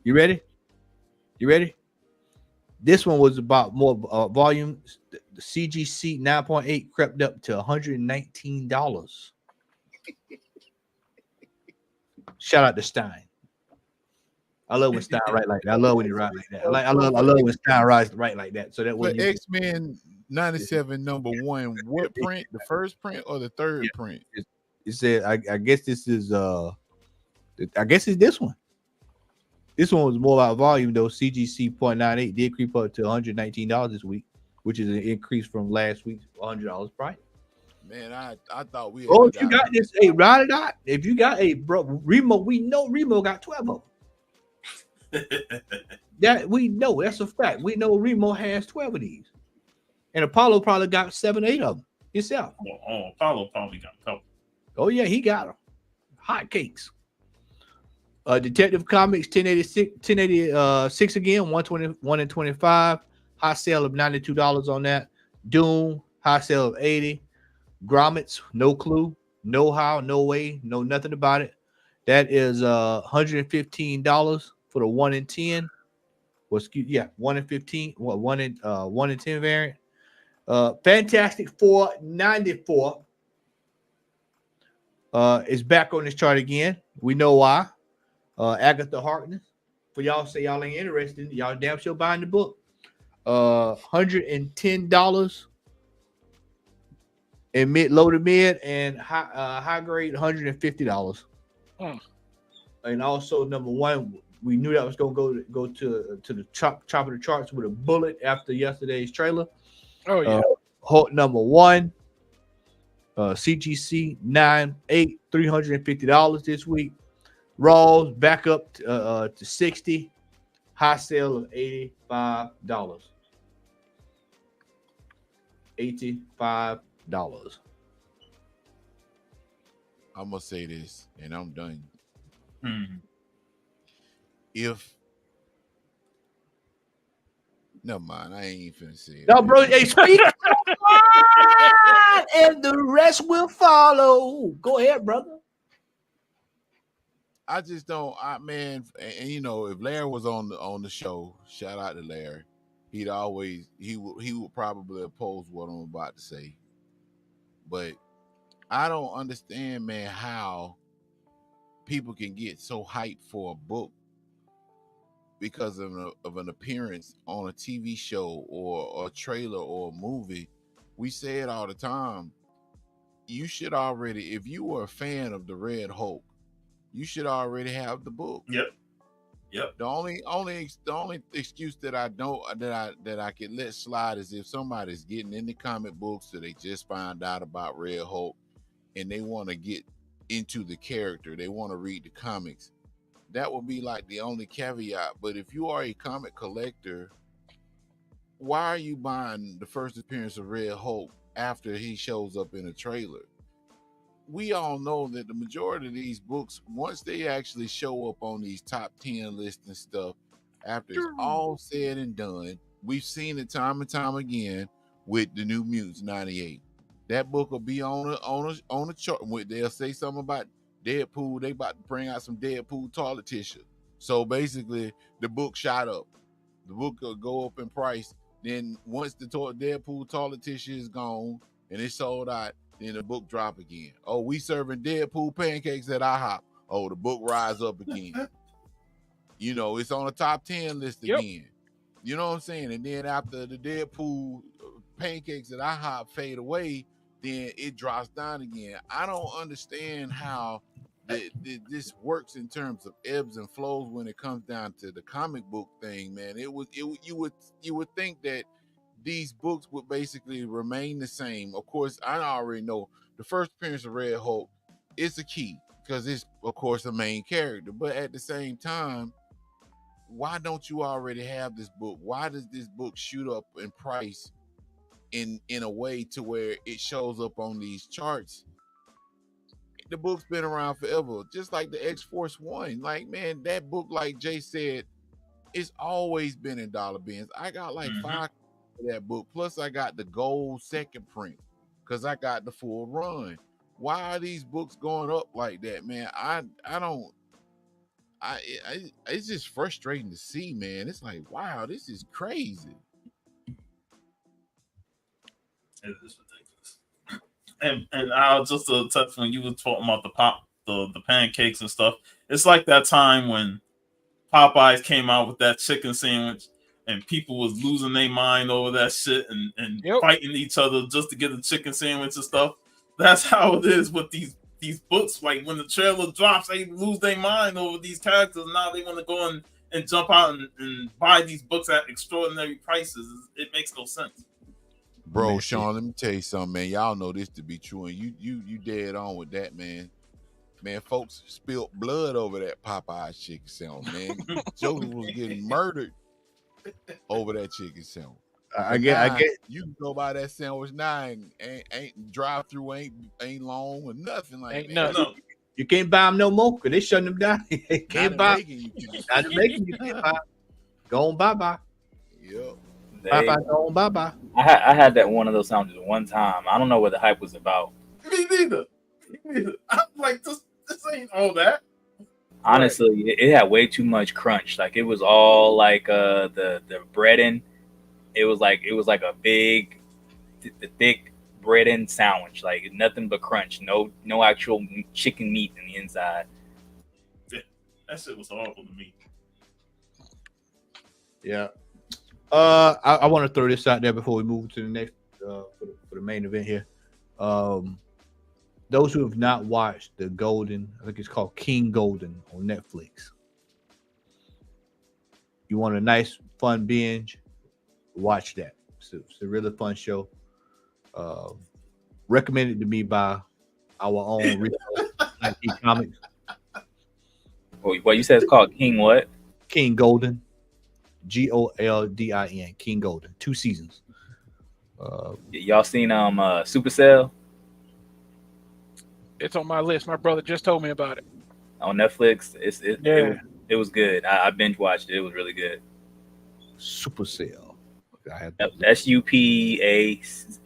You ready? You ready? This one was about more volume. The CGC 9.8 crept up to $119. Shout out to Stein. I love when Stein write like that. I love when he write like that. I love when Stein writes right like that. So that way, X-Men 97 #1. What print? The first print or the third print? It said, I guess this is I guess it's this one. This one was more about volume though. CGC 0.98 did creep up to $119 this week, which is an increase from last week's $100 price. Man, I thought we. Oh, if you got this, hey, ride it out. If you got a bro, Remo, we know Remo got 12 of them. That we know, that's a fact. We know Remo has 12 of these, and Apollo probably got 7, 8 of them himself. Oh, Apollo probably got a couple. Oh yeah, he got them. Hot cakes. Detective Comics 1086 again, 121 and 25. High sale of $92 on that. Doom, high sale of 80. Grommets, no clue, no how, no way, know nothing about it. That is $115 for the 1 in 10. Well, 1 in 15, 1 in 10 variant. Fantastic Four 94 is back on this chart again. We know why. Agatha Harkness. For y'all say y'all ain't interested, y'all damn sure buying the book. $110 in low to mid and high grade $150. And also #1, we knew that was gonna go to the top of the charts with a bullet after yesterday's trailer. Oh yeah. Hulk #1, CGC 9.8, $350 this week. Raws back up to 60, high sale of $85. $85. I'm gonna say this, and I'm done. Never mind, I ain't finna say it. No, bro, hey, speak and the rest will follow. Go ahead, brother. I just don't, man. And you know, if Larry was on the show, shout out to Larry. He would probably oppose what I'm about to say. But I don't understand, man, how people can get so hyped for a book because of an appearance on a TV show or a trailer or a movie. We say it all the time. You should already, if you were a fan of the Red Hulk, you should already have the book. Yep. The only excuse that I can let slide is if somebody's getting into comic books or they just find out about Red Hulk and they want to get into the character, they want to read the comics. That would be like the only caveat. But if you are a comic collector, why are you buying the first appearance of Red Hulk after he shows up in a trailer? We all know that the majority of these books, once they actually show up on these top 10 lists and stuff, after it's all said and done, we've seen it time and time again with the New Mutants 98. That book will be on a chart. They'll say something about Deadpool. They about to bring out some Deadpool toilet tissue. So basically, the book shot up. The book will go up in price. Then once the Deadpool toilet tissue is gone and it's sold out, then the book drop again. Oh, we serving Deadpool pancakes at IHOP. Oh, the book rise up again. You know, it's on the top 10 list again. You know what I'm saying? And then after the Deadpool pancakes at IHOP fade away, then it drops down again. I don't understand how this works in terms of ebbs and flows when it comes down to the comic book thing, man. You would think that these books would basically remain the same. Of course, I already know the first appearance of Red Hulk is a key because it's, of course, a main character. But at the same time, why don't you already have this book? Why does this book shoot up in price in a way to where it shows up on these charts? The book's been around forever, just like the X-Force One. Like, man, that book, like Jay said, it's always been in dollar bins. I got like 5 of that book, plus I got the gold second print because I got the full run. Why are these books going up like that, man? It's just frustrating to see, man. It's like, wow, this is crazy. It is ridiculous. And I'll just touch when you were talking about the pancakes and stuff. It's like that time when Popeyes came out with that chicken sandwich and people was losing their mind over that shit and fighting each other just to get a chicken sandwich and stuff. That's how it is with these books. Like when the trailer drops, they lose their mind over these characters. Now they want to go and jump out and buy these books at extraordinary prices. It makes no sense. Bro, man, Sean, let me tell you something, man. Y'all know this to be true, and you dead on with that, man. Man, folks spilled blood over that Popeyes chicken sandwich, man. Joker was getting murdered over that chicken sandwich. I get. You can go buy that sandwich now, and ain't drive through ain't long or nothing like that. No. You can't buy them no more because they shutting them down. You can't buy. Not making you can't buy. Go on, bye. Yep. Bye. Bye. I had that one of those sandwiches one time. I don't know what the hype was about. Me neither. I'm like, this ain't all that. Honestly, it had way too much crunch. Like it was all like the breading. It was like a big, thick breading sandwich. Like nothing but crunch. No actual chicken meat in the inside. Yeah, that shit was horrible to me. Yeah. I want to throw this out there before we move to the next for the main event here. Those who have not watched the Golden, I think it's called King Golden on Netflix. You want a nice, fun binge? Watch that. It's a really fun show. Recommended to me by our own retail comics. What you said it's called King what? King Golden. Goldin. King Golden. 2 seasons. Y'all seen Supercell? It's on my list. My brother just told me about it. On Netflix. It was good. I binge watched it. It was really good. Supercell. That's UPACELL.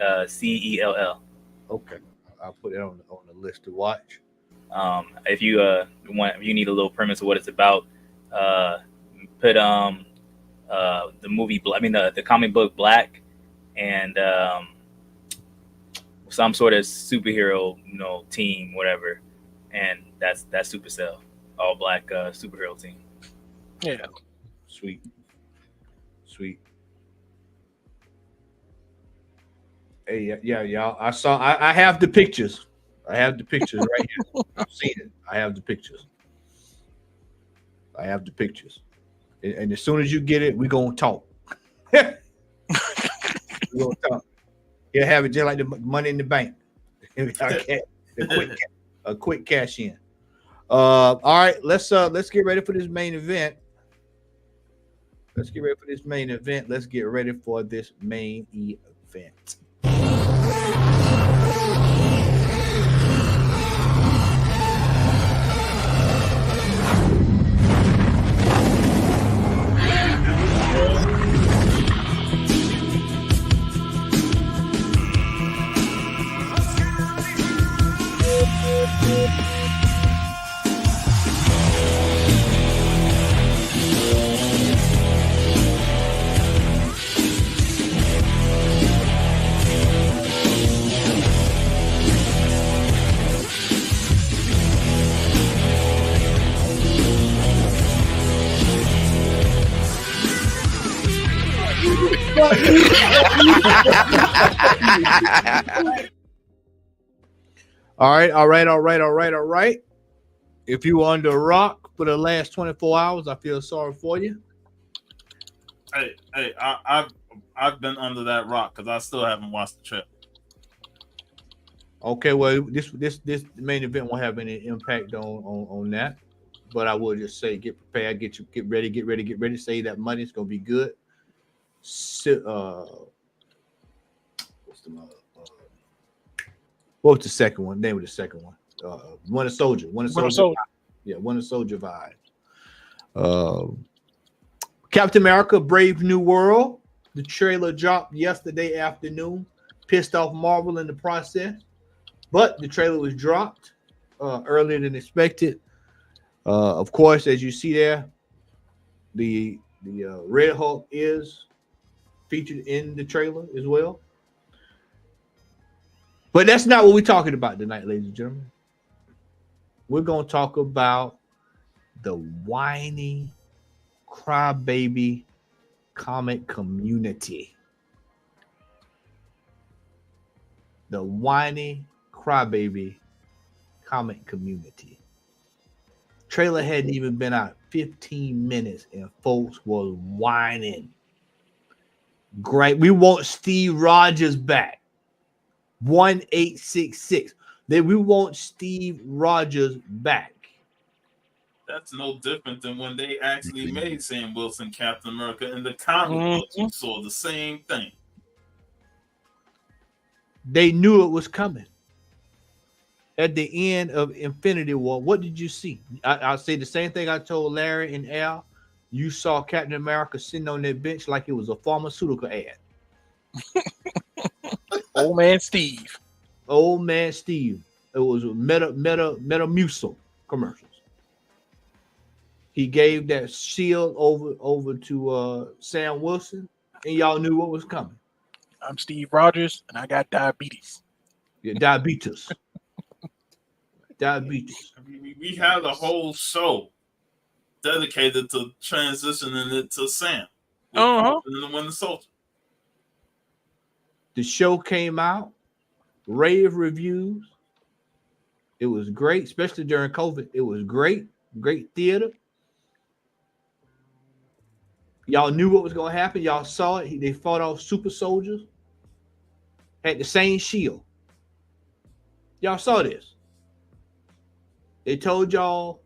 Okay. I'll put it on the list to watch. If you need a little premise of what it's about, put the movie, the comic book Black, and some sort of superhero, team, whatever, and that's Supercell, all black superhero team. Yeah, sweet. Hey, yeah, y'all. I have the pictures. I have the pictures right here. I've seen it. I have the pictures. And as soon as you get it, we're going to talk. We're going to talk. You'll have it just like the money in the bank. A quick cash in. All right, let's get ready for this main event. Let's get ready for this main event. Let's get ready for this main event. All right. If you were under a rock for the last 24 hours, I feel sorry for you. Hey, I've been under that rock because I still haven't watched the trip. Okay, well, this main event won't have any impact on that, but I will just say, get prepared, get ready. Save that money. It's gonna be good. What was the second one? Name of the second one. Winter Soldier. Yeah, Winter Soldier vibe. Captain America: Brave New World. The trailer dropped yesterday afternoon. Pissed off Marvel in the process, but the trailer was dropped earlier than expected. Of course, as you see there, the Red Hulk is featured in the trailer as well. But that's not what we're talking about tonight, ladies and gentlemen. We're going to talk about the whiny crybaby comic community. The whiny crybaby comic community. Trailer hadn't even been out 15 minutes and folks was whining. Great. We want Steve Rogers back. 1866. That we want Steve Rogers back. That's no different than when they actually made Sam Wilson Captain America in the comic books. You saw the same thing. They knew it was coming. At the end of Infinity War, what did you see? I'll say the same thing I told Larry and Al. You saw Captain America sitting on that bench like it was a pharmaceutical ad. Old man Steve. It was a Metamucil commercials. He gave that shield over to Sam Wilson, and y'all knew what was coming. I'm Steve Rogers, and I got diabetes. Yeah, diabetes. Diabetes. We had a whole show dedicated to transitioning it to Sam. And the Winter Soldier. The show came out, rave reviews. It was great, especially during COVID. It was great theater. Y'all knew what was going to happen. Y'all saw it. They fought off super soldiers. Had the same shield. Y'all saw this. They told y'all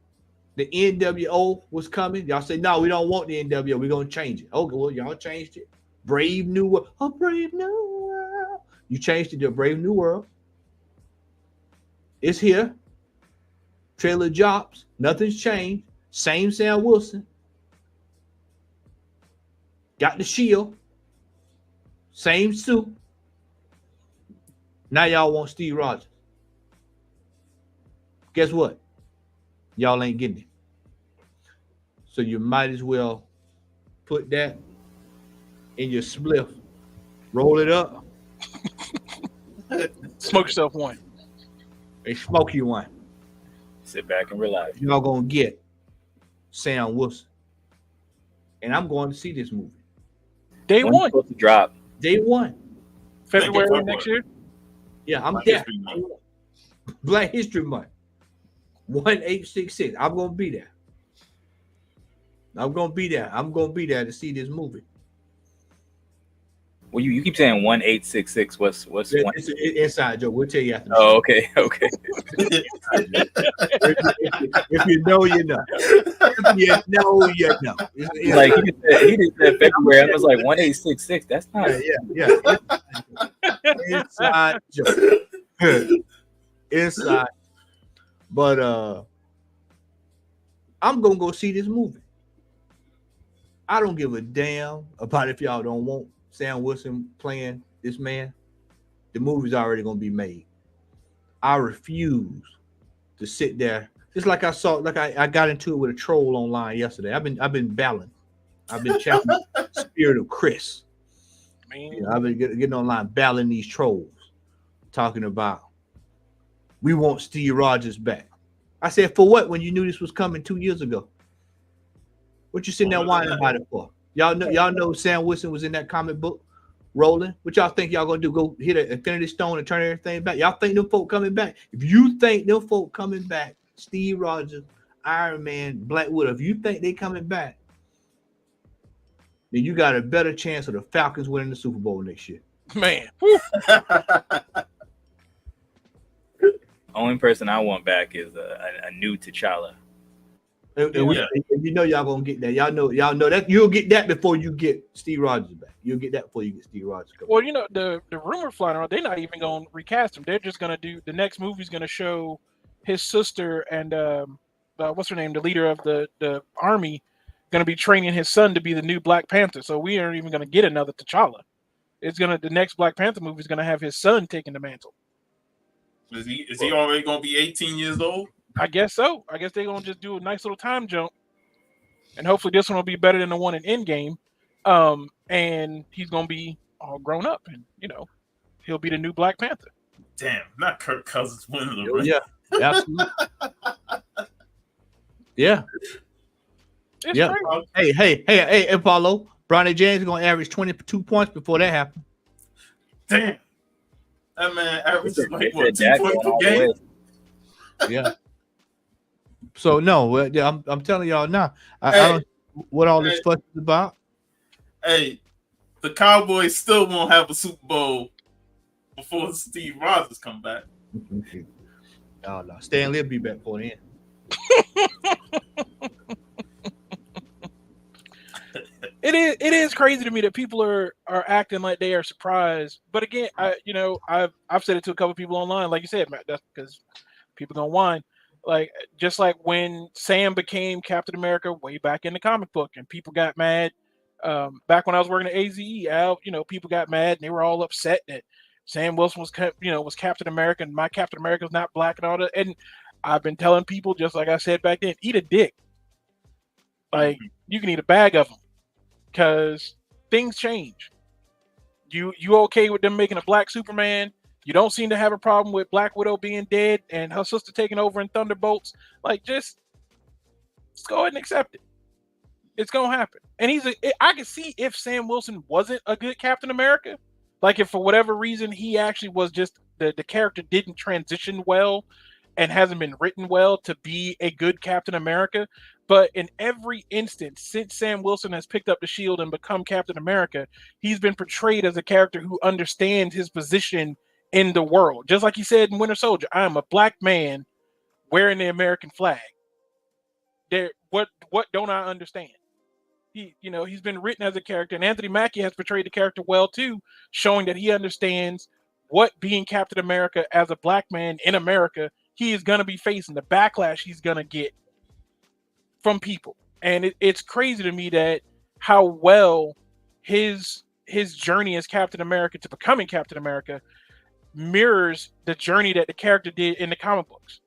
the NWO was coming. Y'all said, no, we don't want the NWO. We're going to change it. Okay, well, y'all changed it. Brave New World. A Brave New World. You changed it to a Brave New World. It's here. Trailer drops. Nothing's changed. Same Sam Wilson. Got the shield. Same suit. Now y'all want Steve Rogers. Guess what? Y'all ain't getting it. So you might as well put that in your spliff. Roll it up. Smoke yourself one. And smoke you one. Sit back and relax. Y'all gonna get Sam Wilson. And I'm going to see this movie. Day one. Supposed to drop. Day one. February next year? Yeah, I'm there. Black History Month. 1866. I'm gonna be there. I'm gonna be there to see this movie. Well, you keep saying 1866. What's one? It's an inside joke. We'll tell you after the Oh, show. okay, okay. If you know, you know. If you know, you know. It's Like he just said February. I was like 1866. That's not. yeah. Inside joke. Inside. But I'm gonna go see this movie. I don't give a damn about if y'all don't want Sam Wilson playing this man. The movie's already gonna be made. I refuse to sit there. Just like I got into it with a troll online yesterday. I've been battling. I've been channeling spirit of Chris. I've been getting online battling these trolls, talking about we want Steve Rogers back. I said, for what? When you knew this was coming 2 years ago, what you sitting there whining about it for? Y'all know Sam Wilson was in that comic book rolling. What y'all think y'all gonna do? Go hit an Infinity Stone and turn everything back? Y'all think them folk coming back? If you think them folk coming back, Steve Rogers, Iron Man, Black Widow, if you think they coming back, then you got a better chance of the Falcons winning the Super Bowl next year. Man. Only person I want back is a new T'Challa. And you know y'all gonna get that. Y'all know that you'll get that before you get Steve Rogers back. You'll get that before you get Steve Rogers. Well, you know, the rumor flying around, they're not even gonna recast him. They're just gonna do the next movie's gonna show his sister and what's her name, the leader of the army, gonna be training his son to be the new Black Panther. So we aren't even gonna get another T'Challa. The next Black Panther movie is gonna have his son taking the mantle. Is he already gonna be 18 years old? I guess so. I guess they're gonna just do a nice little time jump, and hopefully this one will be better than the one in Endgame. And he's gonna be all grown up, and he'll be the new Black Panther. Damn, not Kirk Cousins winning the ring. Yeah, absolutely. Yeah. It's yeah. crazy. Hey, Apollo. Bronny James is gonna average 22 points before that happens. Damn. That man averages like what, 2 points per game? Yeah. So no, I'm telling y'all now. I don't know what all this fuss is about. Hey, the Cowboys still won't have a Super Bowl before Steve Rogers come back. No. Stan Lee will be back for the end. It is crazy to me that people are acting like they are surprised. But again, I've said it to a couple of people online, like you said, Matt. That's because people gonna whine. Like just like when Sam became Captain America way back in the comic book, and people got mad. Back when I was working at AZE, people got mad and they were all upset that Sam Wilson was Captain America and my Captain America was not Black and all that. And I've been telling people, just like I said back then, eat a dick. Like you can eat a bag of them. Because things change. You okay with them making a Black Superman? You don't seem to have a problem with Black Widow being dead and her sister taking over in Thunderbolts. Like, just go ahead and accept it. It's gonna happen. And I can see if Sam Wilson wasn't a good Captain America, like if for whatever reason he actually was just the character didn't transition well and hasn't been written well to be a good Captain America. But in every instance, since Sam Wilson has picked up the shield and become Captain America, he's been portrayed as a character who understands his position in the world. Just like he said in Winter Soldier, I am a Black man wearing the American flag. What don't I understand? He's been written as a character, and Anthony Mackie has portrayed the character well too, showing that he understands what being Captain America as a Black man in America, he is going to be facing, the backlash he's going to get from people. And it's crazy to me that how well his journey as Captain America to becoming Captain America mirrors the journey that the character did in the comic books.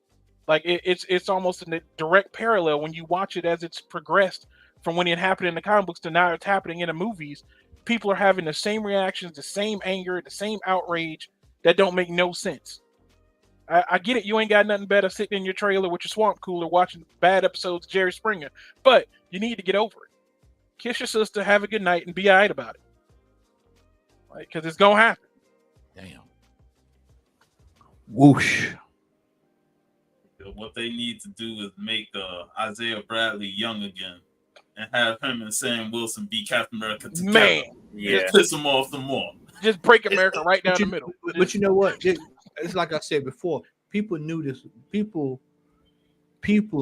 Like it's almost in a direct parallel when you watch it as it's progressed from when it happened in the comic books to now it's happening in the movies. People are having the same reactions, the same anger, the same outrage that don't make no sense. I get it. You ain't got nothing better sitting in your trailer with your swamp cooler watching bad episodes of Jerry Springer, but you need to get over it. Kiss your sister, have a good night, and be all right about it. Like, because it's going to happen. Damn. Whoosh. What they need to do is make Isaiah Bradley young again and have him and Sam Wilson be Captain America together. Man, Yeah. Piss him off some more. just break America right down But the you, middle. but you know what? It's like I said before. People knew this. People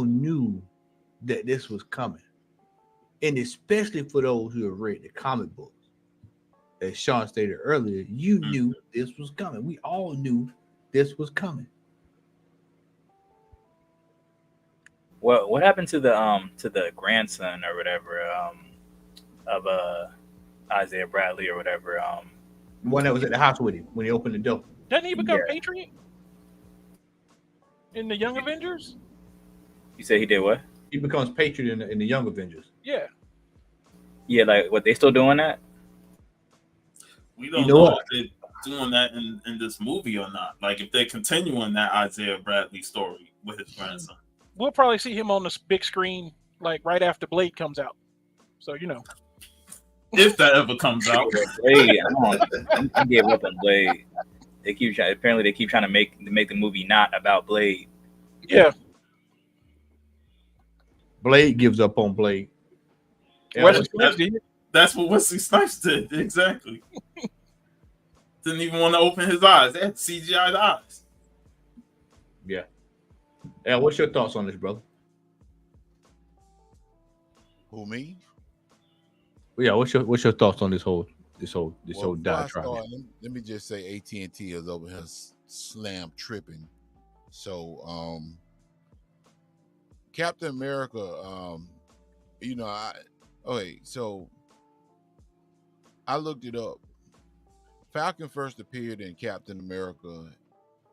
knew that this was coming, and especially for those who have read the comic books. As Sean stated earlier, you knew this was coming. We all knew this was coming. Well, what happened to the grandson or whatever of Isaiah Bradley or whatever? The one that was at the house with him when he opened the door. Doesn't he become Yeah. Patriot in the Young Avengers? You say he did what? He becomes Patriot in the Young Avengers. Yeah. Yeah, like what, they still doing that? We don't You know know what? if they're doing that in this movie or not. Like if they're continuing that Isaiah Bradley story with his grandson. We'll probably see him on the big screen like right after Blade comes out. So If that ever comes out. Blade, I gave up on Blade. Apparently they keep trying to make the movie not about Blade. Yeah. Blade gives up on Blade. Wesley Snipes did. That's what Wesley Snipes did. Exactly. Didn't even want to open his eyes. They had CGI'd eyes. Yeah. Yeah. What's your thoughts on this, brother? Who, me? Yeah. What's your thoughts on this whole Well, before I diatribe? start, let me just say AT&T is over here slam tripping. So Captain America, so I looked it up. Falcon first appeared in Captain America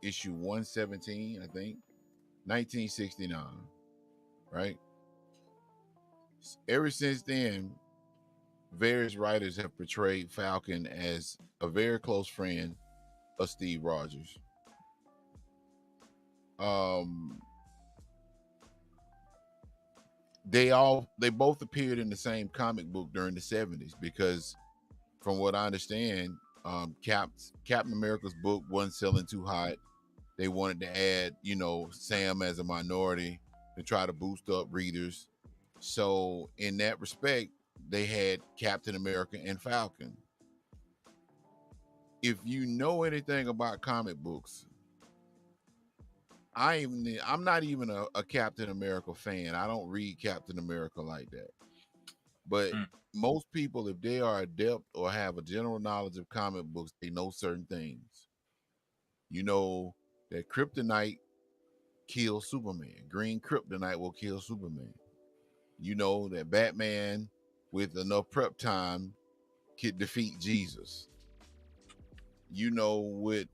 issue 117, I think, 1969, right? Ever since then, various writers have portrayed Falcon as a very close friend of Steve Rogers. They both appeared in the same comic book during the 70s because, from what I understand, Captain America's book wasn't selling too hot. They wanted to add, Sam as a minority to try to boost up readers. So in that respect, they had Captain America and Falcon. If you know anything about comic books, I'm not even a Captain America fan. I don't read Captain America like that. But most people, if they are adept or have a general knowledge of comic books, they know certain things. You know that kryptonite kills Superman. Green kryptonite will kill Superman. You know that Batman, with enough prep time, could defeat Jesus. You know, with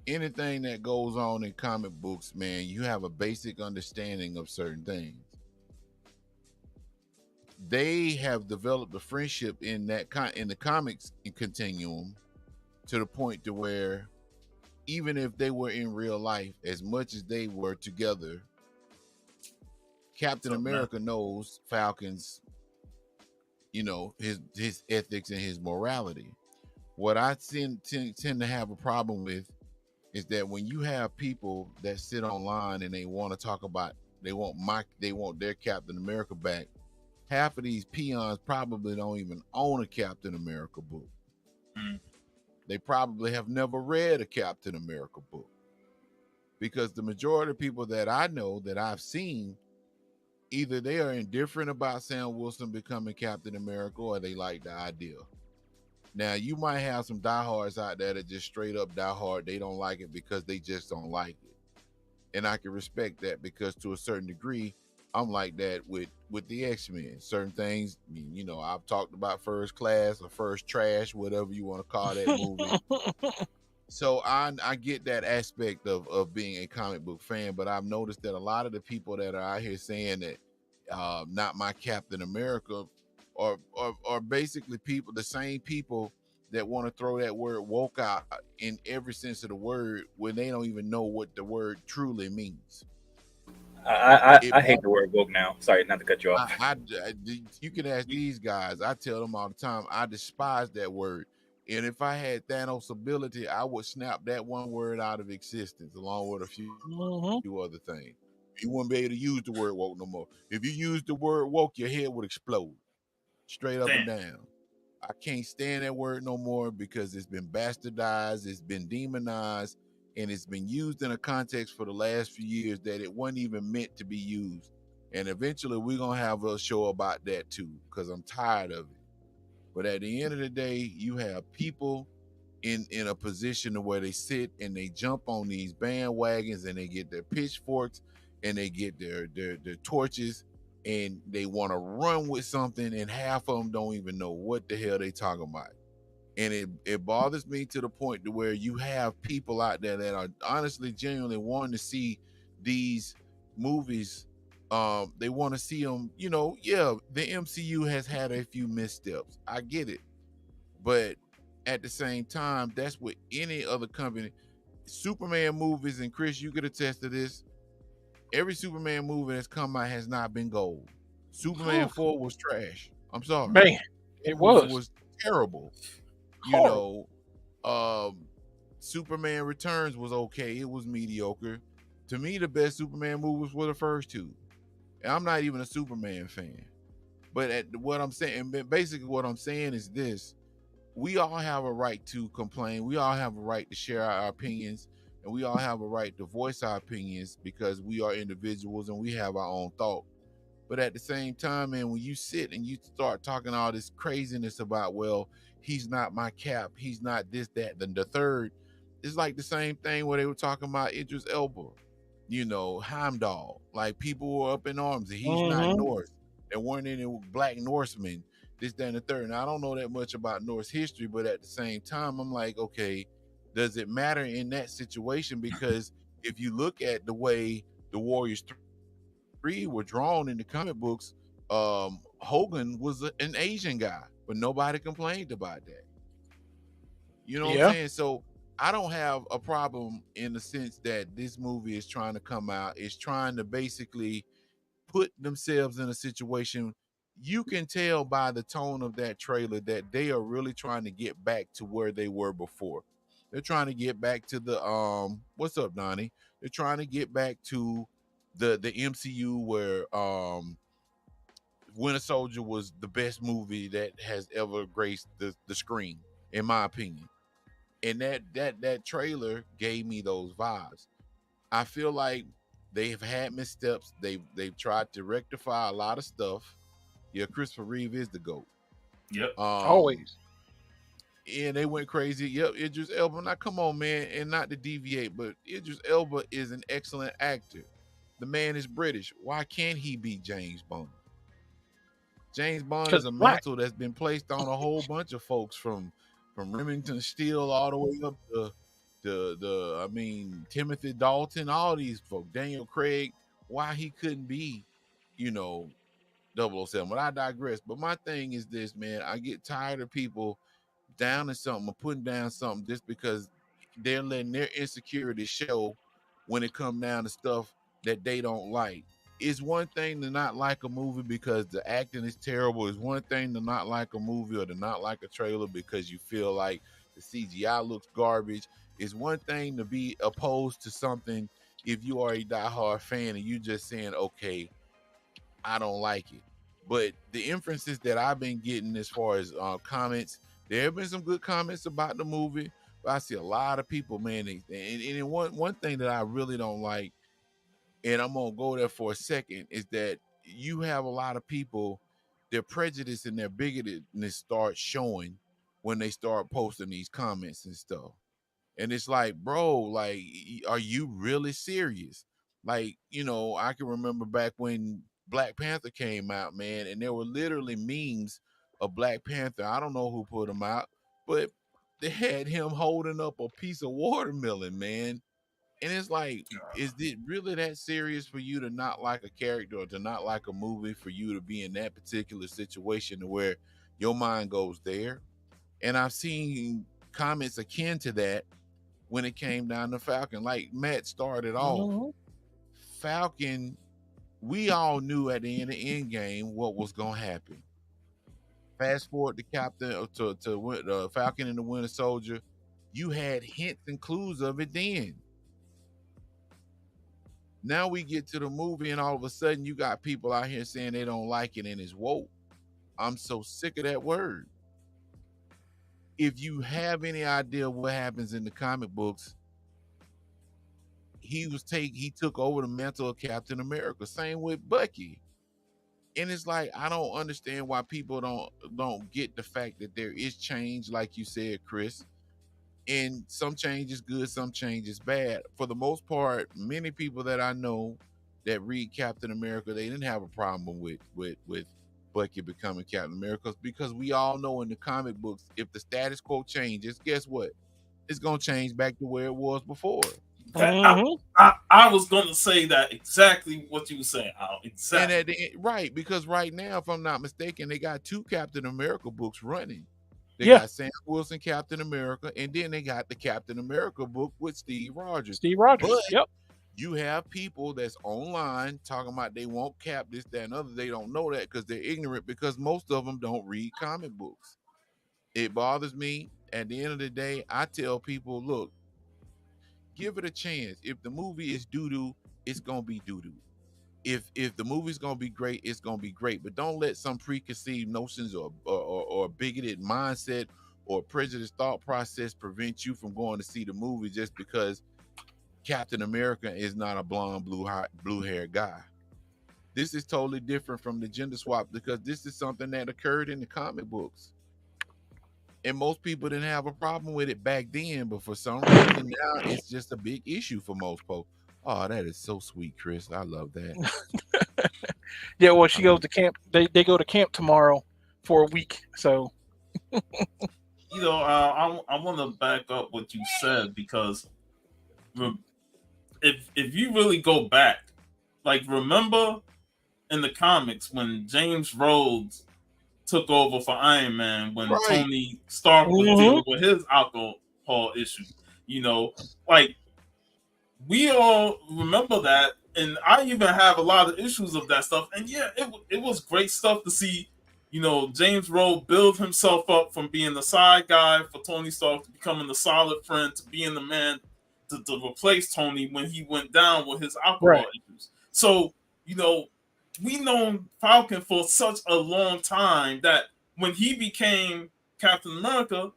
anything that goes on in comic books, man, you have a basic understanding of certain things. They have developed a friendship in the comics continuum to the point to where even if they were in real life, as much as they were together, Captain America knows Falcon's, his ethics and his morality. What I tend to have a problem with is that when you have people that sit online and they want to talk about they want their Captain America back, half of these peons probably don't even own a Captain America book. They probably have never read a Captain America book, because the majority of people that I know that I've seen, either they are indifferent about Sam Wilson becoming Captain America or they like the idea. Now, you might have some diehards out there that just straight up diehard. They don't like it because they just don't like it. And I can respect that, because to a certain degree, I'm like that with the X-Men. Certain things, I've talked about First Class or First Trash, whatever you want to call that movie. So I get that aspect of being a comic book fan, but I've noticed that a lot of the people that are out here saying that not my Captain America are basically the same people that want to throw that word woke out in every sense of the word when they don't even know what the word truly means. I hate the word woke now. Sorry, not to cut you off. You can ask these guys. I tell them all the time, I despise that word. And if I had Thanos' ability, I would snap that one word out of existence along with a few other things. You wouldn't be able to use the word woke no more. If you use the word woke, your head would explode. straight up and Damn. down. I can't stand that word no more because it's been bastardized, it's been demonized, and it's been used in a context for the last few years that it wasn't even meant to be used. And eventually we're gonna have a show about that too, because I'm tired of it. But at the end of the day, you have people in a position where they sit and they jump on these bandwagons and they get their pitchforks and they get their torches and they want to run with something, and half of them don't even know what the hell they talking about. And it bothers me to the point to where you have people out there that are honestly genuinely wanting to see these movies. They want to see them, you know. Yeah, the MCU has had a few missteps, I get it, but at the same time, that's what any other company. Superman movies, and Chris, you could attest to this, every Superman movie that's come out has not been gold. Superman 4 was trash. I'm sorry. Man, it was terrible. horrible. You know, Superman Returns was okay. It was mediocre. To me, the best Superman movies were the first two. And I'm not even a Superman fan. But what I'm saying, basically what I'm saying is this. We all have a right to complain. We all have a right to share our opinions, and we all have a right to voice our opinions because we are individuals and we have our own thought. But at the same time, man, when you sit and you start talking all this craziness about, well, he's not my Cap, he's not this, that, then the third, it's like the same thing where they were talking about Idris Elba, you know, Heimdall. Like people were up in arms that he's not Norse. There weren't any black Norsemen, this, that, and the third. Now, I don't know that much about Norse history, but at the same time, I'm like, okay, does it matter in that situation? Because if you look at the way the Warriors 3 were drawn in the comic books, Hogan was an Asian guy, but nobody complained about that. You know what I'm saying? So I don't have a problem in the sense that this movie is trying to come out, is trying to basically put themselves in a situation. You can tell by the tone of that trailer that they are really trying to get back to where they were before. They're trying to get back to the what's up, Donnie? They're trying to get back to the MCU where Winter Soldier was the best movie that has ever graced the screen, in my opinion. And that trailer gave me those vibes. I feel like they've had missteps. They've tried to rectify a lot of stuff. Yeah, Christopher Reeve is the GOAT. Yep. Always. And they went crazy. Yep, Idris Elba. Now, come on, man, and not to deviate, but Idris Elba is an excellent actor. The man is British. Why can't he be James Bond? James Bond is a mantle that's been placed on a whole bunch of folks from Remington Steele all the way up to Timothy Dalton, all these folks, Daniel Craig. Why he couldn't be, 007? But I digress. But my thing is this, man. I get tired of people down in something or putting down something just because they're letting their insecurity show when it comes down to stuff that they don't like. It's one thing to not like a movie because the acting is terrible. It's one thing to not like a movie or to not like a trailer because you feel like the CGI looks garbage. It's one thing to be opposed to something if you are a diehard fan and you just saying, okay, I don't like it. But the inferences that I've been getting as far as comments, there have been some good comments about the movie, but I see a lot of people, man, and one thing that I really don't like, and I'm gonna go there for a second, is that you have a lot of people, their prejudice and their bigotedness start showing when they start posting these comments and stuff. And it's like, bro, like, are you really serious? Like, I can remember back when Black Panther came out, man, and there were literally memes of Black Panther. I don't know who put them out, but they had him holding up a piece of watermelon, man. And it's like, is it really that serious for you to not like a character or to not like a movie, for you to be in that particular situation where your mind goes there? And I've seen comments akin to that when it came down to Falcon. Like Matt started off, Falcon, we all knew at the end of Endgame what was going to happen. Fast forward to Falcon and the Winter Soldier, you had hints and clues of it then. Now we get to the movie and all of a sudden you got people out here saying they don't like it and it's woke. I'm so sick of that word. If you have any idea what happens in the comic books, he took over the mantle of Captain America. Same with Bucky. And it's like, I don't understand why people don't get the fact that there is change, like you said, Chris. And some change is good, some change is bad. For the most part, many people that I know that read Captain America, they didn't have a problem with Bucky becoming Captain America, because we all know in the comic books, if the status quo changes, guess what? It's gonna change back to where it was before. I was gonna say that exactly what you were saying, Al. Exactly. And at the end, right, because right now, if I'm not mistaken, they got 2 Captain America books running. They got Sam Wilson Captain America, and then they got the Captain America book with Steve Rogers. But you have people that's online talking about they won't Cap this, that, and other. They don't know that because they're ignorant, because most of them don't read comic books. It bothers me. At the end of the day, I tell people, look, give it a chance. If the movie is doo-doo, it's gonna be doo-doo. If the movie's gonna be great, it's gonna be great. But don't let some preconceived notions or bigoted mindset or prejudiced thought process prevent you from going to see the movie just because Captain America is not a blonde, blue-haired guy. This is totally different from the gender swap, because this is something that occurred in the comic books. And most people didn't have a problem with it back then, but for some reason now it's just a big issue for most folks. Oh, that is so sweet, Chris. I love that. Yeah, well, she goes to camp. They go to camp tomorrow for a week. So, you know, I want to back up what you said, because if you really go back, like, remember in the comics when James Rhodes took over for Iron Man, when Tony Stark was dealing with his alcohol issue, you know, like, we all remember that, and I even have a lot of issues of that stuff. And yeah, it was great stuff to see, you know, James Rhodes build himself up from being the side guy for Tony Stark to becoming the solid friend, to being the man to replace Tony when he went down with his alcohol issues. So, you know, we known Falcon for such a long time that when he became Captain America,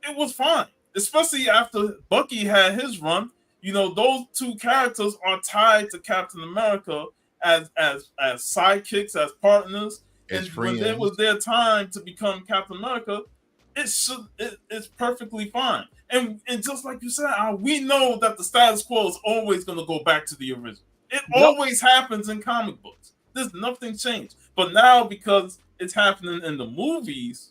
it was fine. Especially after Bucky had his run. You know, those 2 characters are tied to Captain America as sidekicks, as partners. And when it was their time to become Captain America, it's perfectly fine. And just like you said, we know that the status quo is always going to go back to the original. It always happens in comic books. There's nothing changed. But now, because it's happening in the movies,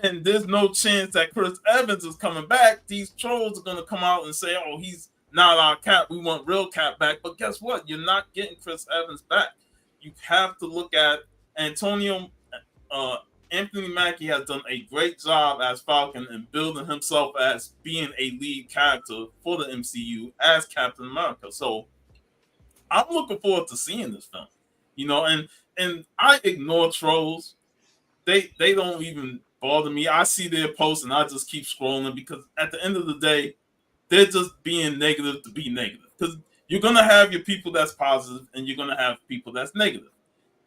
and there's no chance that Chris Evans is coming back, these trolls are going to come out and say, oh, he's not our Cap. We want real Cap back. But guess what? You're not getting Chris Evans back. You have to look at Anthony Mackie has done a great job as Falcon and building himself as being a lead character for the MCU as Captain America. So I'm looking forward to seeing this film. You know, and I ignore trolls. They don't even bother me. I see their posts and I just keep scrolling, because at the end of the day, they're just being negative to be negative. Because you're going to have your people that's positive and you're going to have people that's negative.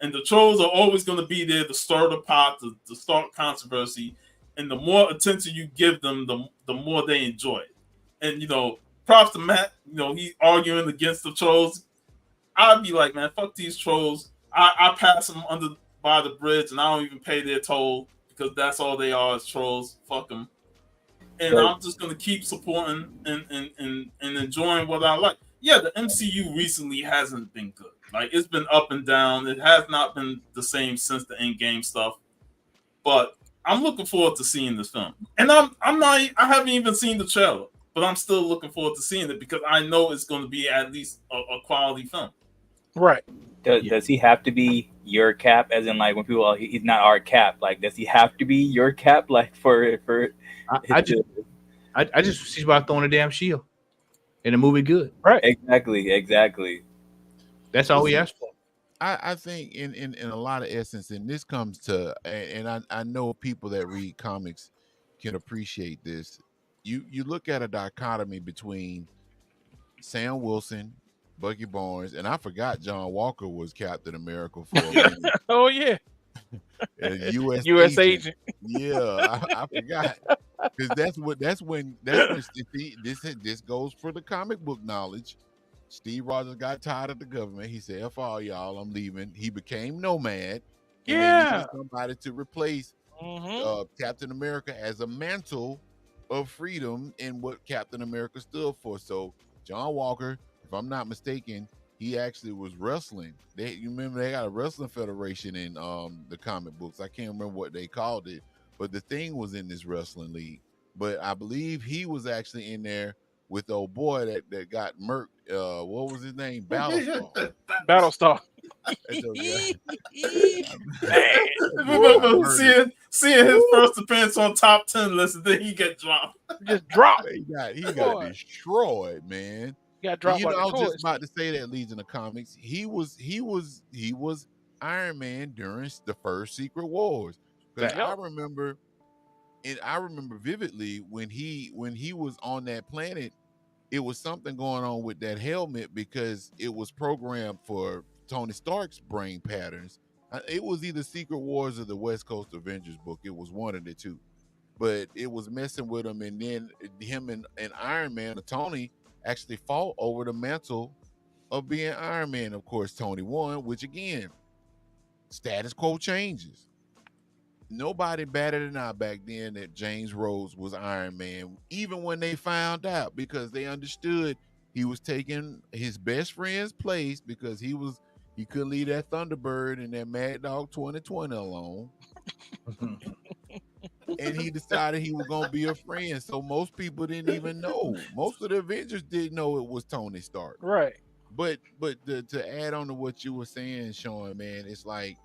And the trolls are always going to be there to stir the pot, to start controversy. And the more attention you give them, the more they enjoy it. And, you know, props to Matt, you know, he's arguing against the trolls. I'd be like, man, fuck these trolls. I pass them by the bridge and I don't even pay their toll, because that's all they are, is trolls. Fuck them. And I'm just going to keep supporting and enjoying what I like. Yeah, the MCU recently hasn't been good. Like, it's been up and down. It has not been the same since the Endgame stuff. But I'm looking forward to seeing this film. And I haven't even seen the trailer, but I'm still looking forward to seeing it, because I know it's going to be at least a quality film. Right. Does he have to be your Cap, as in, like, when people are, he's not our Cap, like, does he have to be your Cap, like, for I just see about throwing a damn shield in a movie good. Right. Exactly. That's all we asked for. I think in a lot of essence, and this comes to, and I know people that read comics can appreciate this. You look at a dichotomy between Sam Wilson, Bucky Barnes, and I forgot John Walker was Captain America for a minute. Oh yeah. A U.S. U.S. agent. agent. Yeah, I forgot. Because that's when see, this goes for the comic book knowledge. Steve Rogers got tired of the government. He said, "F all y'all, I'm leaving." He became Nomad, and they needed somebody to replace Captain America as a mantle of freedom and what Captain America stood for. So John Walker, if I'm not mistaken, he actually was wrestling. You remember they got a wrestling federation in the comic books. I can't remember what they called it, but the Thing was in this wrestling league. But I believe he was actually in there with the old boy that got murked. What was his name? Battlestar. Battlestar. Seeing his first appearance on top 10 list, and then he get dropped. Just dropped. He got destroyed, man. Got dropped. You know, I was just about to say that, Legion of Comics. He was Iron Man during the first Secret Wars. Because I remember vividly when he was on that planet, it was something going on with that helmet because it was programmed for Tony Stark's brain patterns. It was either Secret Wars or the West Coast Avengers book. It was one of the two, but it was messing with him. And then him and Iron Man, Tony, actually fought over the mantle of being Iron Man. Of course, Tony won, which again, status quo changes. Nobody batted an eye back then that James Rhodes was Iron Man, even when they found out, because they understood he was taking his best friend's place because he couldn't leave that Thunderbird and that Mad Dog 2020 alone. And he decided he was going to be a friend. So most people didn't even know. Most of the Avengers didn't know it was Tony Stark. Right. But to add on to what you were saying, Sean, man, it's like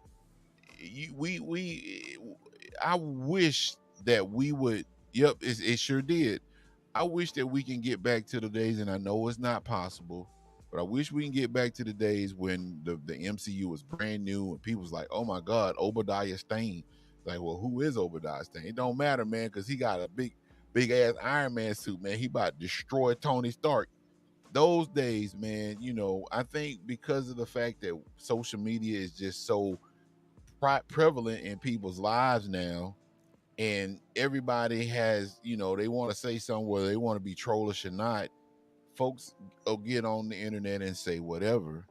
I wish that we would. Yep, it sure did. I wish that we can get back to the days, and I know it's not possible, but I wish we can get back to the days when the MCU was brand new and people was like, "Oh my God, Obadiah Stane." Like, well, who is Obadiah Stane? It don't matter, man, because he got a big ass Iron Man suit, man. He about to destroy Tony Stark. Those days, man, you know, I think because of the fact that social media is just so prevalent in people's lives now, and everybody has, you know, they want to say something, whether they want to be trollish or not, folks will get on the internet and say whatever.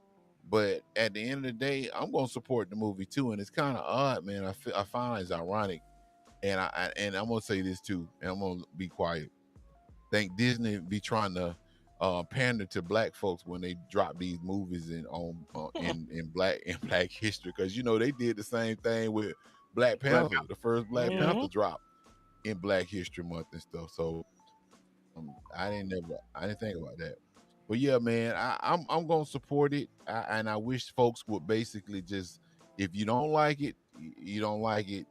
But at the end of the day, I'm going to support the movie too. And it's kind of odd, man. I find it's ironic. And I'm going to say this too, and I'm going to be quiet. Think Disney be trying to pander to black folks when they drop these movies in black history, because you know they did the same thing with Black Panther. The first Black Panther dropped in Black History Month and stuff. So I didn't think about that. But yeah, man, I'm gonna support it, and I wish folks would basically just, if you don't like it, you don't like it.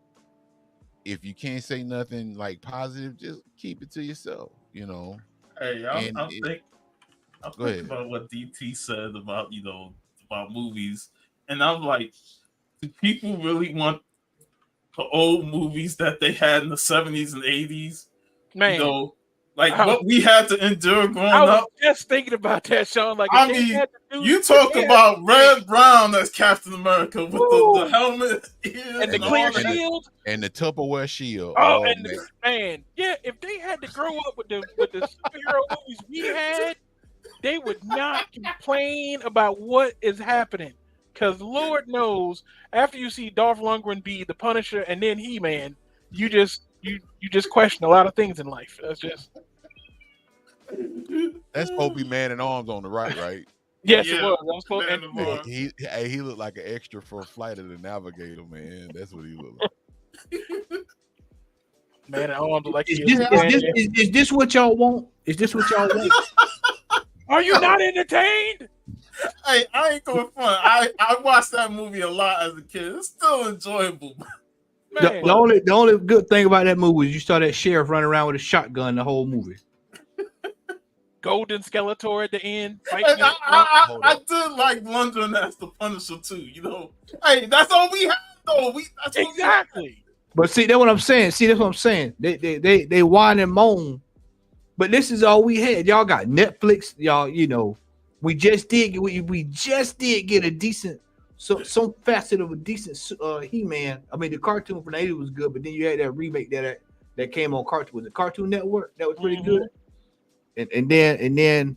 If you can't say nothing like positive, just keep it to yourself. You know. Hey, I'm thinking about what DT said about, you know, about movies, and I'm like, do people really want the old movies that they had in the 70s and 80s? Man, you know, like what we had to endure growing up. I was just thinking about that, Sean. Like, I mean, you talk about Red Brown as Captain America with the helmet and the clear shield and the Tupperware shield. Oh, and man, yeah. If they had to grow up with the superhero movies we had, they would not complain about what is happening. Because Lord knows, after you see Dolph Lundgren be the Punisher and then He-Man, you just question a lot of things in life. That's supposed to be Man at Arms on the right? Yes, it was. He looked like an extra for Flight of the Navigator, man. That's what he looked like. Man at Arms, like is this what y'all want? Is this what y'all want? Are you not entertained? Hey, I ain't going fun. I watched that movie a lot as a kid. It's still enjoyable. The only good thing about that movie was you saw that sheriff running around with a shotgun the whole movie. Golden Skeletor at the end. I did like London as the Punisher too. You know, hey, that's all we have though. Exactly. But see, that's what I'm saying. They whine and moan, but this is all we had. Y'all got Netflix. Y'all, you know, we just did get a decent some facet of a decent He-Man. I mean, the cartoon from the 80s was good, but then you had that remake that came on Cartoon. Was it Cartoon Network? That was pretty good. And then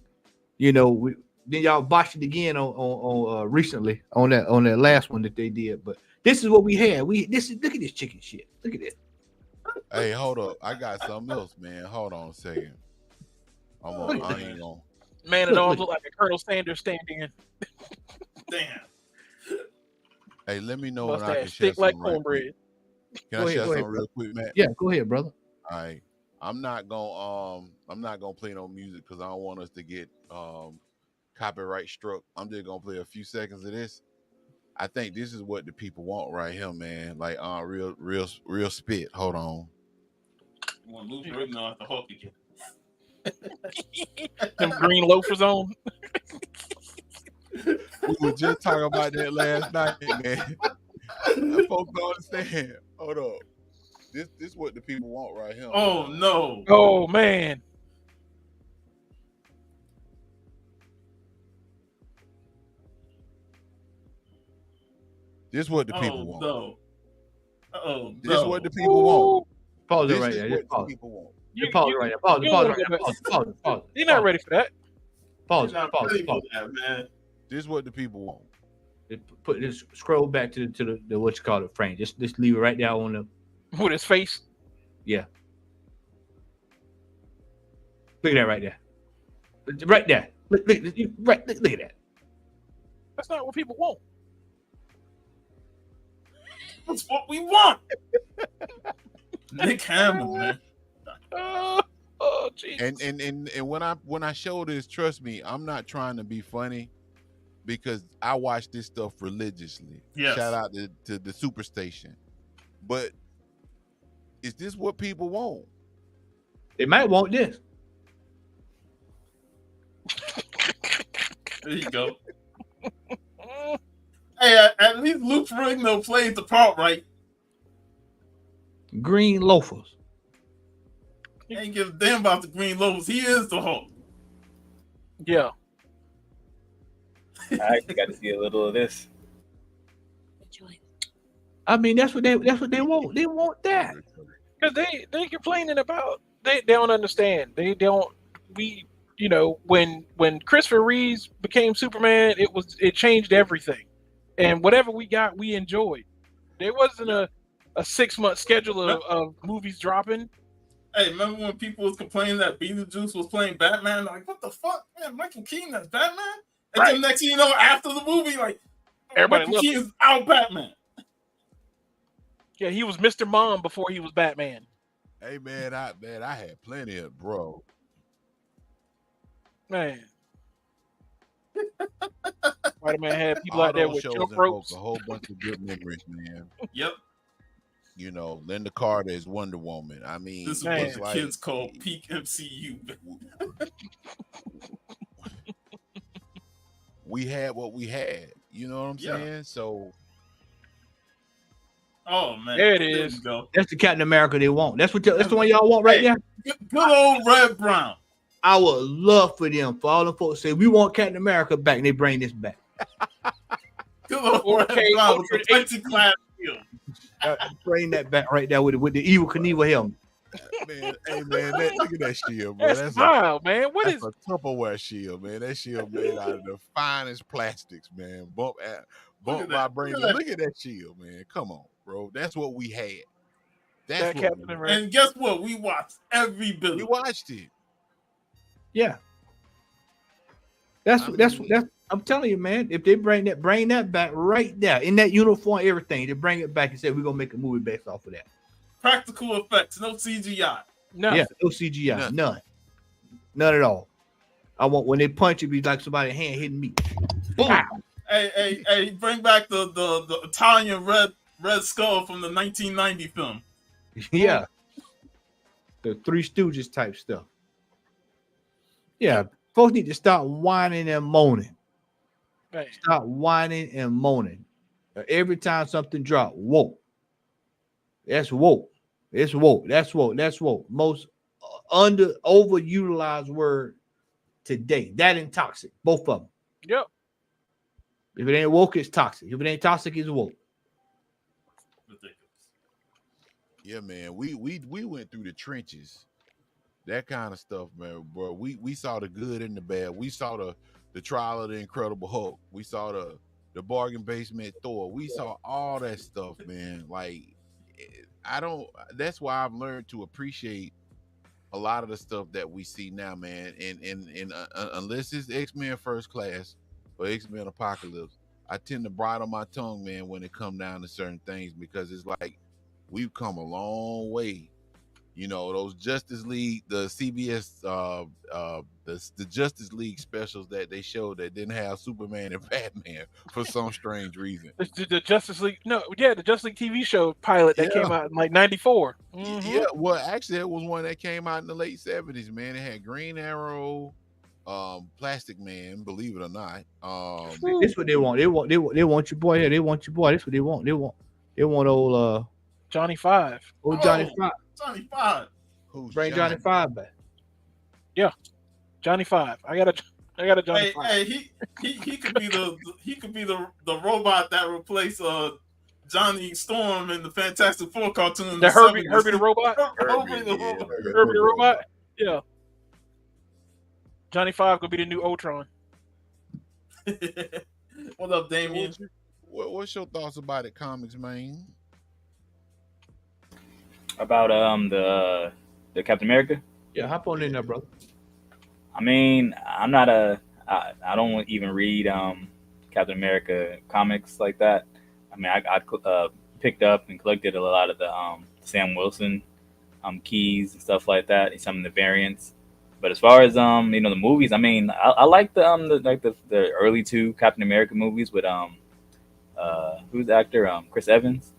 then y'all botched it again on recently on that last one that they did. But this is what we had. Look at this chicken shit. Look at this. Hey, hold up. I got something else, man. Hold on a second. I ain't gonna. Man, it all look like a Colonel Sanders standing in. Damn. Hey, let me know when I can share stick like something right quick. cornbread. Can I share something real quick, Matt? Yeah, go ahead, brother. All right. I'm not gonna play no music because I don't want us to get copyright struck. I'm just gonna play a few seconds of this. I think this is what the people want right here, man. Like real spit. Hold on. You want to lose right now at the Hulk again. Them green loafers on. We were just talking about that last night, man. Folks don't understand. Hold up. This is what the people want right here. Oh no. Oh man. This is what the people want. No. Oh, this is what the people want. Pause this it right is there. What Just pause. the people want. Pause it right there. Pause it right there. Pause. You're not ready for that. Pause. Not Pause. ready Pause. for that, man. This is what the people want. Put this. Scroll back to the what you call it frame. Just leave it right there on the. With his face. Yeah. Look at that right there. Right there. Look at that. That's not what people want. That's what we want. Nick Hamill, man. Oh, Jesus. And when I show this, trust me, I'm not trying to be funny because I watch this stuff religiously. Yes. Shout out to the Superstation. But is this what people want? They might want this. There you go. Hey, at least Luke Ferrigno plays the part right. Green loafers. He ain't give a damn about the green loafers. He is the Hulk. Yeah. I actually got to see a little of this. I mean, that's what they want. They want that. Because they complaining about they don't understand. They don't when Christopher Reeves became Superman, it changed everything. And whatever we got, we enjoyed. There wasn't a 6-month schedule of movies dropping. Hey, remember when people was complaining that Beetlejuice was playing Batman? Like, what the fuck? Man, Michael Keaton as Batman? And then next thing you know, after the movie, like, everybody Michael Keaton's out Batman. Yeah, he was Mr. Mom before he was Batman. Hey man, I had plenty of bro. Man. Spider-Man had people out there with jump ropes. A whole bunch of good memories, man. Yep. You know, Linda Carter is Wonder Woman. I mean, this is what the kids call peak MCU. We had what we had. You know what I'm saying? So. Oh man, there it is. That's the Captain America they want. That's the one y'all want right there. Good old Red Brown. I would love for all the folks to say we want Captain America back, and they bring this back. Good old Red Brown with the plexiglass shield. Bring that back right there with the evil Knievel helmet. Man, hey man, look at that shield, man. That's wild, man. That's a Tupperware shield, man. That shield made out of the finest plastics, man. Bump vibrating. Look at that shield, man. Come on, bro. That's what we had. That's what we had. And guess what? We watched every bit. We watched it. Yeah. That's I'm telling you, man. If they bring that back right there in that uniform, everything, they bring it back and say we're gonna make a movie based off of that. Practical effects, no CGI. No. Yeah, no CGI, none at all. I want when they punch it, be like somebody's hand hitting me. Boom. Hey, bring back the Italian red skull from the 1990 film. Yeah, the Three Stooges type stuff. Yeah, folks need to start whining and moaning. Right. Stop whining and moaning. Every time something drops, whoa. That's woke. It's woke. That's woke. That's woke. Most overutilized word today. That and toxic. Both of them. Yep. If it ain't woke, it's toxic. If it ain't toxic, it's woke. Ridiculous. Yeah, man. We went through the trenches. That kind of stuff, man, bro. We saw the good and the bad. We saw the trial of the Incredible Hulk. We saw the bargain basement Thor. We saw all that stuff, man. Like, that's why I've learned to appreciate a lot of the stuff that we see now, man. And unless it's X-Men First Class or X-Men Apocalypse, I tend to bridle my tongue, man, when it come down to certain things, because it's like we've come a long way. You know, those Justice League, the CBS, the Justice League specials that they showed that didn't have Superman and Batman for some strange reason. The Justice League, the Justice League TV show pilot that came out in like '94. Yeah, well, actually, it was one that came out in the late '70s. Man, it had Green Arrow, Plastic Man, believe it or not. This what they want. They want your boy here. They want your boy. That's what they want. They want old Johnny Five. Old Johnny Five. Johnny Five. Bring Johnny Five back. Yeah, Johnny Five. I got a Johnny Five. Hey, he could be the robot that replaced Johnny Storm in the Fantastic Four cartoon. The Herbie the robot. Herbie the robot. Yeah. Johnny Five gonna be the new Ultron. What up, Damien? What's your thoughts about it, comics, man? About the Captain America. Yeah, hop on in there, brother. I mean, I don't even read Captain America comics like that. I mean, I picked up and collected a lot of the Sam Wilson keys and stuff like that, and some of the variants. But as far as the movies, I mean, I like the early two Captain America movies with who's the actor? Chris Evans.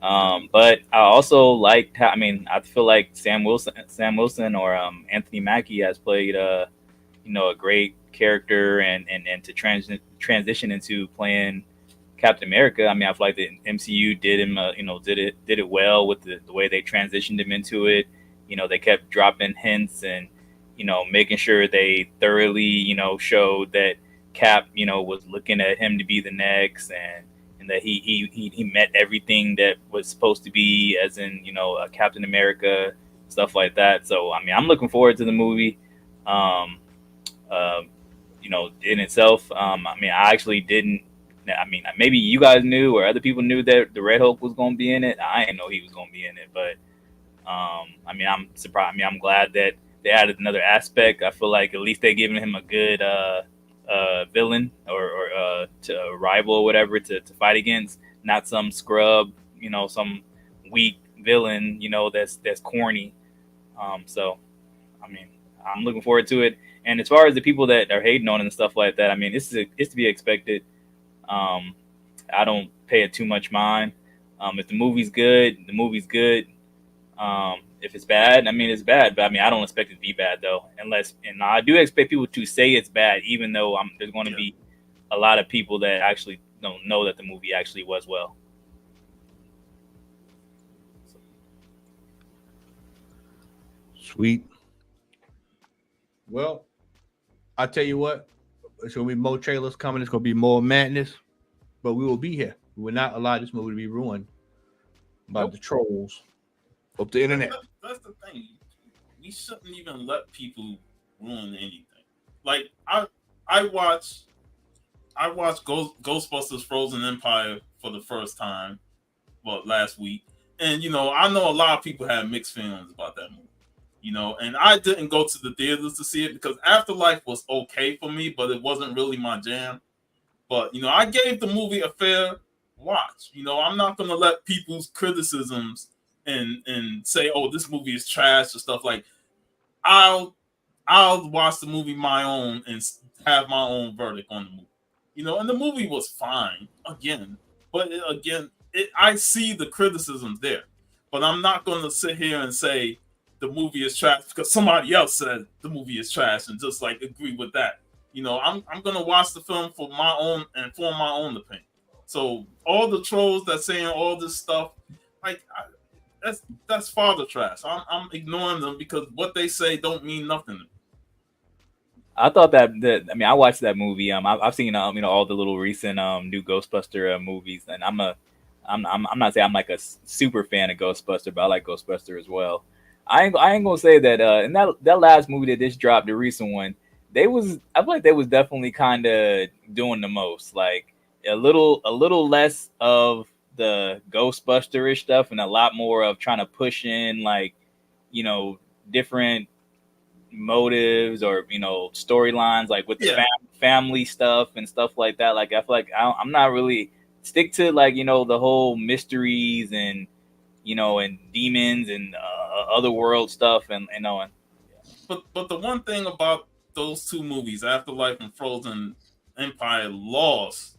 But I also liked how, I feel like Sam Wilson or Anthony Mackie has played a great character and to transition into playing Captain America. I mean, I feel like the MCU did him did it well with the way they transitioned him into it. They kept dropping hints and making sure they thoroughly showed that Cap was looking at him to be the next, and that he met everything that was supposed to be, as in Captain America, stuff like that. So I mean, I'm looking forward to the movie. In itself, I mean, I actually didn't. I mean, maybe you guys knew or other people knew that the Red Hulk was going to be in it. I didn't know he was going to be in it, but I mean, I'm surprised. I mean, I'm glad that they added another aspect. I feel like at least they're giving him a good villain or to a rival or whatever to fight against, not some scrub, some weak villain, that's corny. So, I mean, I'm looking forward to it. And as far as the people that are hating on it and stuff like that, I mean, it's to be expected. I don't pay it too much mind. If the movie's good, the movie's good. If it's bad, I mean, it's bad. But I mean, I don't expect it to be bad though, and I do expect people to say it's bad, even though there's going to be a lot of people that actually don't know that the movie actually was well. Sweet. Well, I tell you what, it's gonna be more trailers coming. It's gonna be more madness, but we will be here. We will not allow this movie to be ruined by the trolls of the internet. That's the thing. We shouldn't even let people ruin anything. Like I watched Ghostbusters: Frozen Empire for the first time, last week, and I know a lot of people have mixed feelings about that movie. And I didn't go to the theaters to see it because Afterlife was okay for me, but it wasn't really my jam. But I gave the movie a fair watch. I'm not gonna let people's criticisms and say, oh, this movie is trash or stuff. Like, I'll watch the movie my own and have my own verdict on the movie. And the movie was fine but I see the criticisms there, but I'm not going to sit here and say the movie is trash because somebody else said the movie is trash and just like agree with that. I'm going to watch the film for my own and form my own opinion. So all the trolls that saying all this stuff, like, that's father trash. I'm ignoring them because what they say don't mean nothing to me. I thought that I mean, I watched that movie. I've seen all the little recent new Ghostbuster movies, and I'm not saying I'm like a super fan of Ghostbuster, but I like Ghostbuster as well. I ain't gonna say that in that last movie that just dropped, the recent one, I feel like they was definitely kind of doing the most, like a little less of the Ghostbuster-ish stuff and a lot more of trying to push in like, different motives or storylines, like with the family stuff and stuff like that. Like I feel like I'm not really stick to like the whole mysteries and and demons and other world stuff and But the one thing about those two movies, Afterlife and Frozen Empire, lost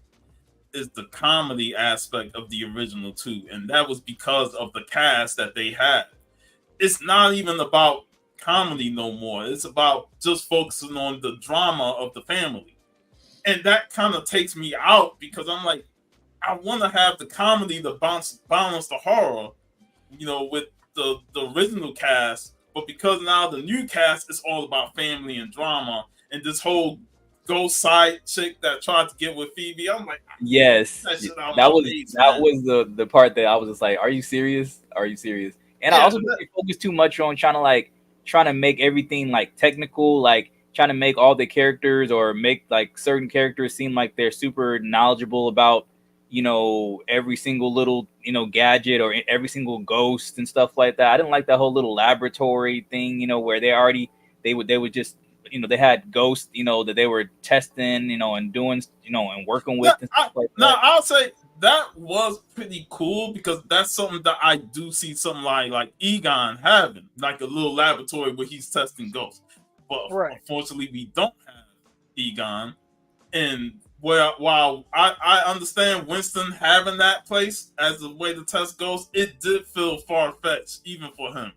is the comedy aspect of the original two, and that was because of the cast that they had. It's not even about comedy no more. It's about just focusing on the drama of the family, and that kind of takes me out because I'm like, I want to have the comedy to balance the horror, with the original cast. But because now the new cast is all about family and drama, and this whole ghost side chick that tried to get with Phoebe, I'm like, yes, that was the part that I was just like, are you serious? Are you serious? And I also didn't focus too much on trying to make everything like technical, like trying to make all the characters or make like certain characters seem like they're super knowledgeable about every single little gadget or every single ghost and stuff like that. I didn't like that whole little laboratory thing, where they would just they had ghosts that they were testing and doing and working with and stuff like that. Now I'll say that was pretty cool because that's something that I do see something like Egon having, like a little laboratory where he's testing ghosts. But unfortunately we don't have Egon. And while I understand Winston having that place as a way to test ghosts, it did feel far-fetched even for him.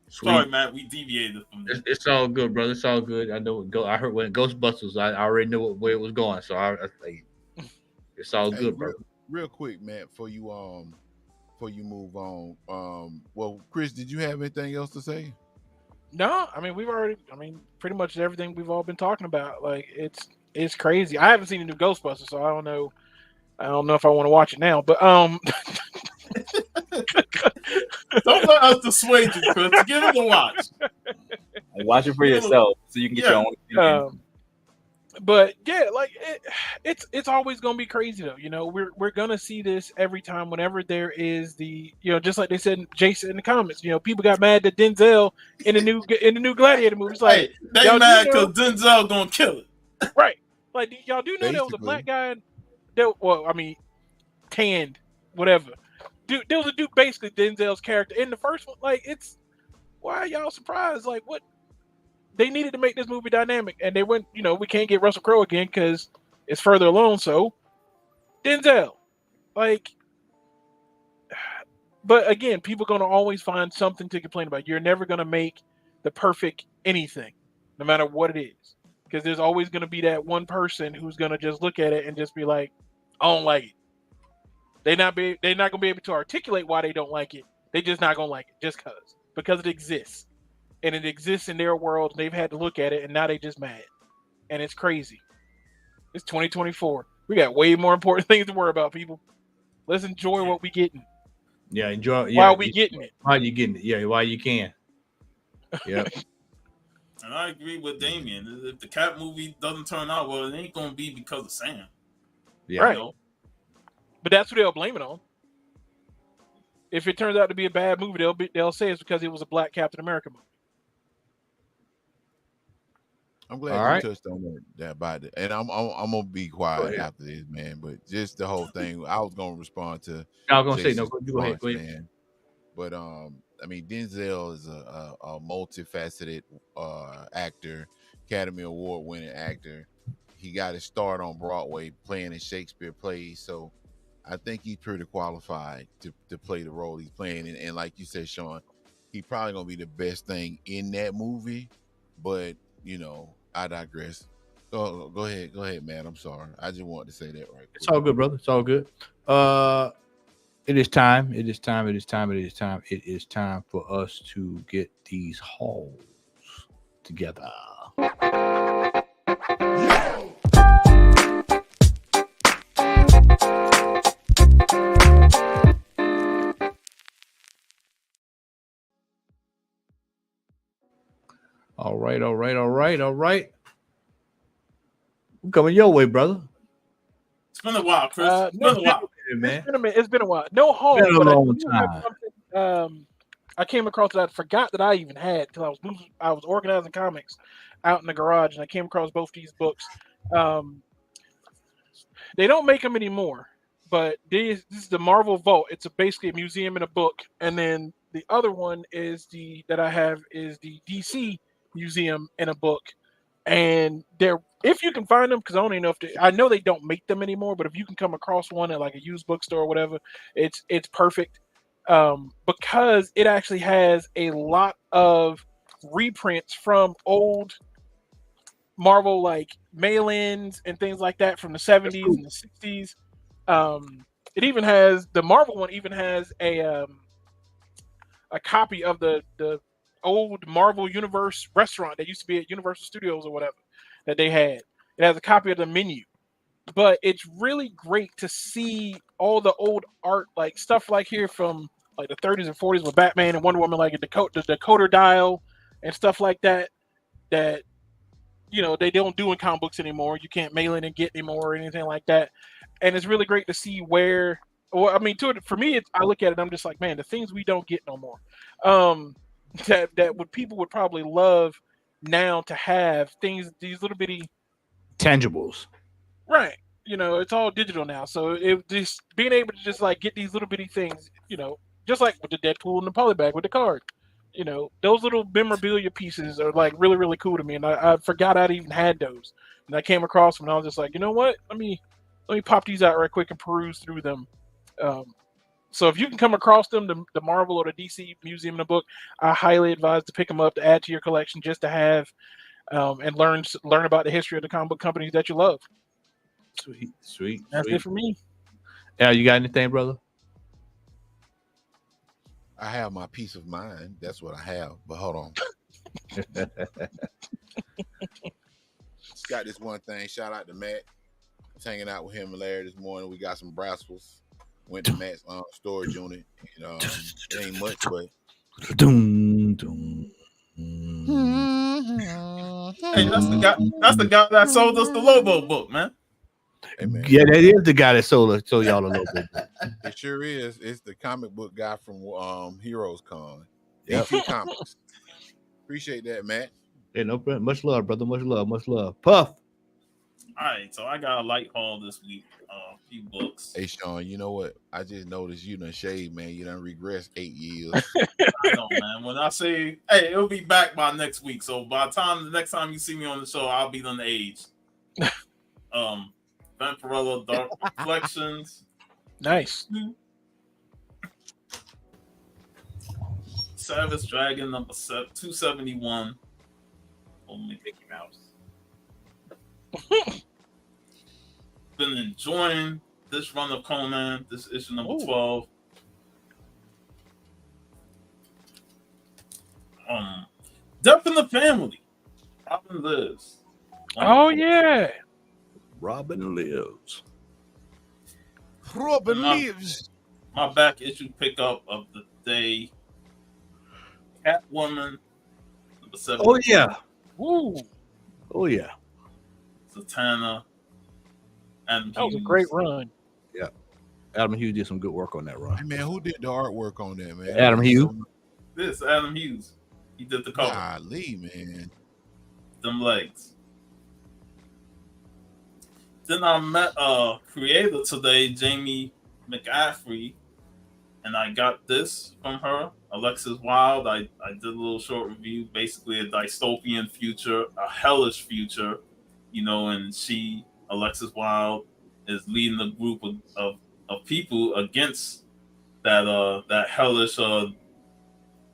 Sweet. Sorry, Matt, we deviated from this. It's all good, brother. It's all good. I know. I heard when Ghostbusters, I already knew where it was going, so it's all good, bro. Real quick, Matt, before you move on. Well, Chris, did you have anything else to say? No, I mean pretty much everything we've all been talking about. Like it's crazy. I haven't seen the new Ghostbusters, so I don't know if I want to watch it now. But don't let us dissuade you, Chris. Give it a watch. Watch it for yourself so you can get your own opinion. But yeah, like it's always gonna be crazy though. We're gonna see this every time whenever there is the just like they said, Jason in the comments. People got mad that Denzel in the new Gladiator movie. It's like they mad because Denzel gonna kill it, right? Like y'all do know there was a black guy. Tanned, whatever. Dude, there was a dude basically Denzel's character in the first one. Like why are y'all surprised? Like what? They needed to make this movie dynamic, and they went, we can't get Russell Crowe again because it's further along. So, Denzel, but again, people are going to always find something to complain about. You're never going to make the perfect anything, no matter what it is, because there's always going to be that one person who's going to just look at it and just be like, I don't like it. They're not going to be able to articulate why they don't like it. They're just not going to like it just because it exists. And it exists in their world, and they've had to look at it, and now they just mad. And it's crazy. It's 2024. We got way more important things to worry about, people. Let's enjoy what we getting. Yeah, enjoy. While we getting it. While you getting it. Yeah, while you can. Yeah. And I agree with Damien. If the Cat movie doesn't turn out well, it ain't going to be because of Sam. Yeah. Right. But that's what they'll blame it on. If it turns out to be a bad movie, they'll say it's because it was a black Captain America movie. I'm glad you touched on that about it, and I'm gonna be quiet after this, man. But just the whole thing, I was gonna respond to. I was gonna say no. Go ahead, man. But I mean, Denzel is a multifaceted actor, Academy Award winning actor. He got his start on Broadway playing in Shakespeare plays, so I think he's pretty qualified to play the role he's playing. And like you said, Sean, he probably gonna be the best thing in that movie, but. I digress. Go ahead, man. I'm sorry. I just wanted to say that right quick. It's all good, brother. It's all good. It is time. It is time for us to get these hauls. together. All right. I'm coming your way, brother. It's been a while, Chris. It's been a while. Man. It's been a while. No harm. Been a but long I do have time. something, I came across that I forgot that I even had because I was organizing comics out in the garage, and I came across both these books. They don't make them anymore, but this is the Marvel Vault. It's basically a museum and a book, and then the other one is the DC museum and a book. And they're, if you can find them, because I don't even know I know they don't make them anymore, but if you can come across one at like a used bookstore or whatever, it's perfect, because it actually has a lot of reprints from old Marvel like mail-ins and things like that from the 70s and the 60s. It even has, the Marvel one even has a copy of the old Marvel Universe restaurant that used to be at Universal Studios or whatever that they had. It has a copy of the menu. But it's really great to see all the old art, like stuff like here from like the 30s and 40s with Batman and Wonder Woman, like the decoder dial and stuff like that, that, you know, they don't do in comic books anymore. You can't mail in and get anymore or anything like that. And it's really great to see where, well, I mean, for me, I look at it, I'm just like, man, the things we don't get no more. That would people would probably love now to have things, these little bitty tangibles, right? You know, it's all digital now, so it just being able to just like get these little bitty things, you know, just like with the Deadpool and the polybag with the card, you know, those little memorabilia pieces are like really, really cool to me, and I forgot I'd even had those, and I came across them, and I was just like, you know what, let me pop these out right quick and peruse through them. So if you can come across them, the Marvel or the DC museum in a book, I highly advise to pick them up to add to your collection, just to have and learn about the history of the comic book companies that you love. Sweet. That's it for me. Al, you got anything, brother? I have my peace of mind. That's what I have. But hold on. Got this one thing. Shout out to Matt. I was hanging out with him and Larry this morning. We got some Brassels. Went to Matt's storage unit. And, it ain't much, but Hey, that's the guy that sold us the Lobo book, man. Hey, man. Yeah, that is the guy that sold y'all a little bit. It sure is. It's the comic book guy from Heroes Con. Yep. DC Comics. Appreciate that, Matt. Hey, no problem. Much love, brother. Much love. Puff. All right, so I got a light haul this week. A few books. Hey, Sean, you know what? I just noticed you done shaved, man. You done regressed 8 years. I know, man. When I say, hey, it'll be back by next week. So by the next time you see me on the show, I'll be on the age. Vampirella Dark Reflections. Nice. Savage Dragon number 271. Only Mickey Mouse. Been enjoying this run of Conan. This issue number 12. Death in the Family. Robin Lives. Oh yeah. Robin Lives. Robin Lives. My back issue pickup of the day. Catwoman. Number 7. Oh yeah. Woo. Oh yeah. Zatanna. Adam That was a Hughes. great run. Yeah. Adam Hughes did some good work on that run. Hey, man, who did the artwork on that, man? Adam Hughes. This Adam Hughes. He did the cover. Golly, man. Them legs. Then I met a creator today, Jamie McAfee, and I got this from her, Alexis Wilde. I did a little short review, basically a dystopian future, a hellish future, you know, and Alexis Wilde, is leading a group of people against that hellish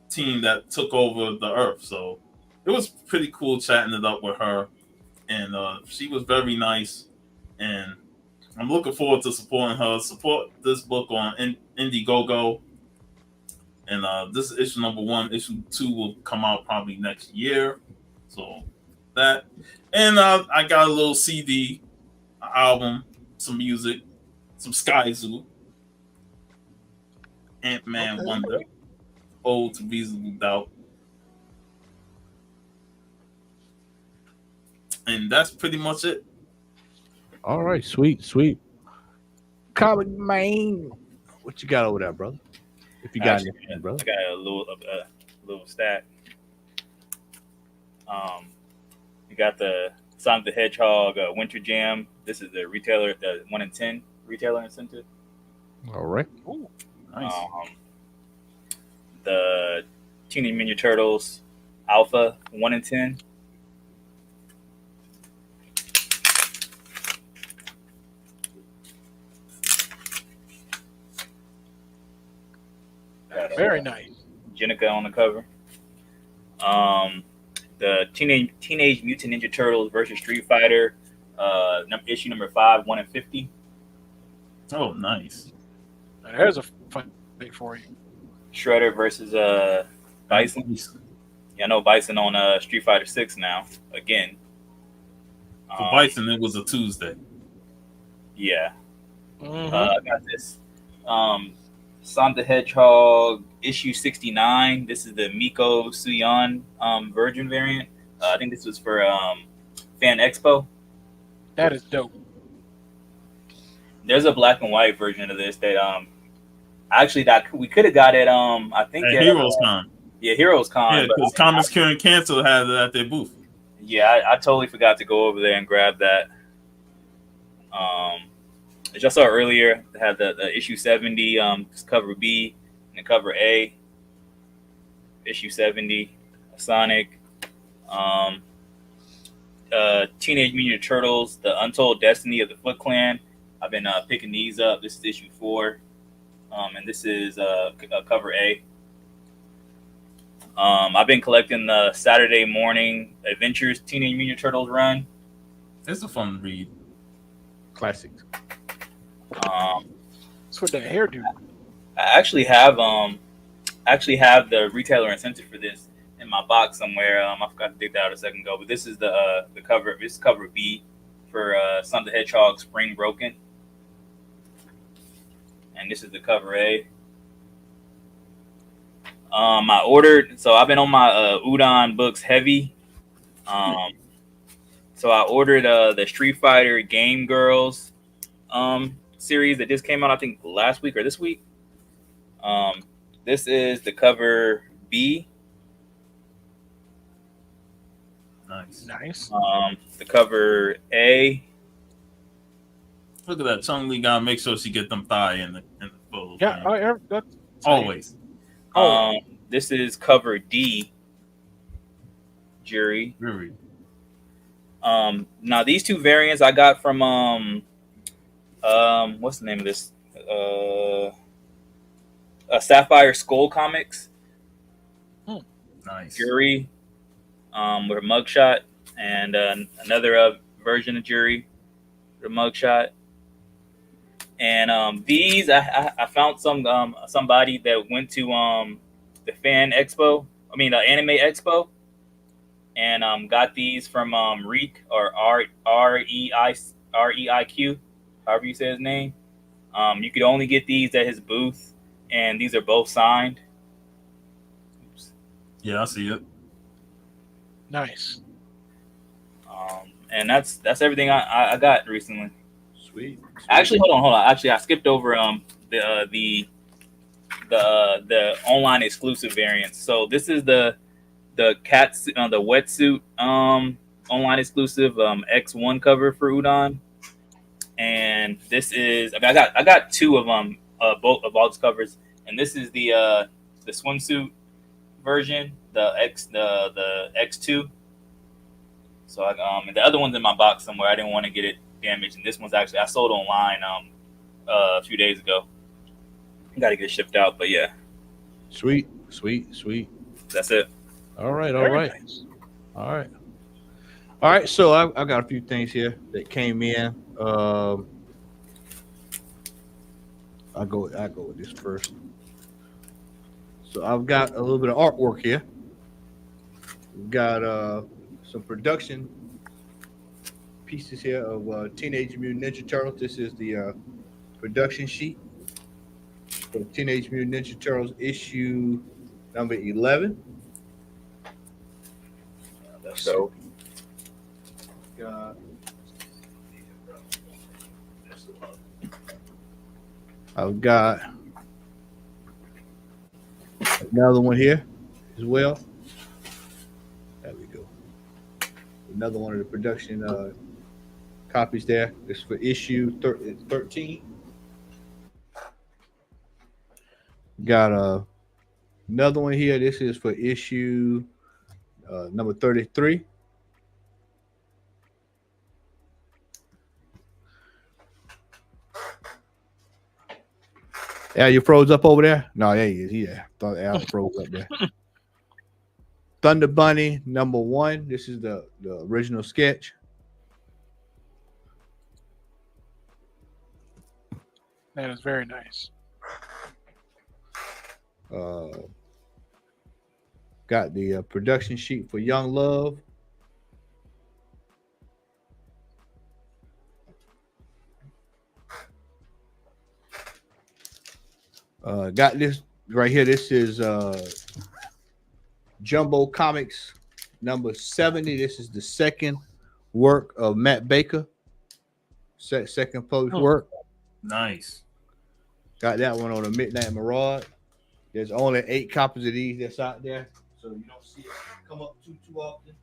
team that took over the earth. So it was pretty cool chatting it up with her, and she was very nice, and I'm looking forward to supporting her. Support this book on Indiegogo, and this is issue number 1. Issue 2 will come out probably next year. So that, and I got a little CD, album, some music, some Sky Zoo, Ant-Man Wonder, Ode to Reasonable Doubt. And that's pretty much it. All right, sweet. Comic man, what you got over there, brother? If you got anything, brother. I got a little stat. You got the Sonic the Hedgehog Winter Jam. This is the retailer, the 1 in 10 retailer incentive. All right. Ooh, nice. The Teenage Mutant Ninja Turtles Alpha 1 in 10. Very nice. Jenica on the cover. The Teenage Mutant Ninja Turtles versus Street Fighter, issue number 5, 1 in 50. Oh, nice. Now, there's a fight for you. Shredder versus Bison. Yeah, I know Bison on Street Fighter 6 now. Again. For Bison, it was a Tuesday. Yeah. Mhm. I got this. Sonic the Hedgehog issue 69. This is the Miko Suyon Virgin variant. I think this was for Fan Expo. That is dope. There's a black and white version of this that actually that we could have got at I think At at, Heroes Con. Yeah, Heroes Con. Yeah, because Comics Curing Cancel had it at their booth. Yeah, I totally forgot to go over there and grab that. As y'all saw earlier, they had the issue 70, cover B and cover A. Issue 70, Sonic. Teenage Mutant Ninja Turtles, The Untold Destiny of the Foot Clan. I've been picking these up. This is issue 4. And this is cover A. I've been collecting the Saturday Morning Adventures Teenage Mutant Ninja Turtles run. It's a fun read. Classics. That's what that hairdo. I actually have the retailer incentive for this in my box somewhere. I forgot to dig that out a second ago, but this is the cover. This is cover B for Sonic the Hedgehog Spring Broken, and this is the cover A. I ordered, so I've been on my Udon books heavy. So I ordered the Street Fighter Game Girls series that just came out, I think last week or this week. This is the cover B. Nice. The cover A. Look at that. Chung-Li gotta make sure she get them thigh in the photos. Yeah, that's always. This is cover D. Jury. Now these two variants I got from what's the name of this? Sapphire Skull Comics. Nice. Jury, with a mugshot, and another version of Jury with a mugshot. And these I found somebody that went to the Fan Expo. I mean the Anime Expo, and got these from Reek or REIQ, however you say his name. You could only get these at his booth, and these are both signed. Oops. Yeah, I see it. nice. And that's everything I got recently. Sweet. Actually, hold on. Actually, I skipped over the online exclusive variants. So this is the cats the wetsuit online exclusive X1 cover for Udon, and this is I got two of them, both of all the covers, and this is the swimsuit version, the X2. So and the other one's in my box somewhere. I didn't want to get it damaged, and this one's actually I sold online a few days ago. Got to get it shipped out, but yeah. Sweet. That's it. All right. Nice. All right. So I got a few things here that came in. I'll go with this first. So I've got a little bit of artwork here. We've got some production pieces here of Teenage Mutant Ninja Turtles. This is the production sheet for Teenage Mutant Ninja Turtles issue number 11. That's dope. I've got another one here as well. There we go. Another one of the production copies there. This is for issue 13. Got another one here. This is for issue number 33. Al, you froze up over there? No, there he is. Yeah, thought Al froze up there. Thunder Bunny number 1. This is the original sketch. That is very nice. Got the production sheet for Young Love. Got this right here. This is Jumbo Comics number 70. This is the second work of Matt Baker. Second published work. Nice. Got that one on the Midnight Maraud. There's only 8 copies of these that's out there, so you don't see it come up too often.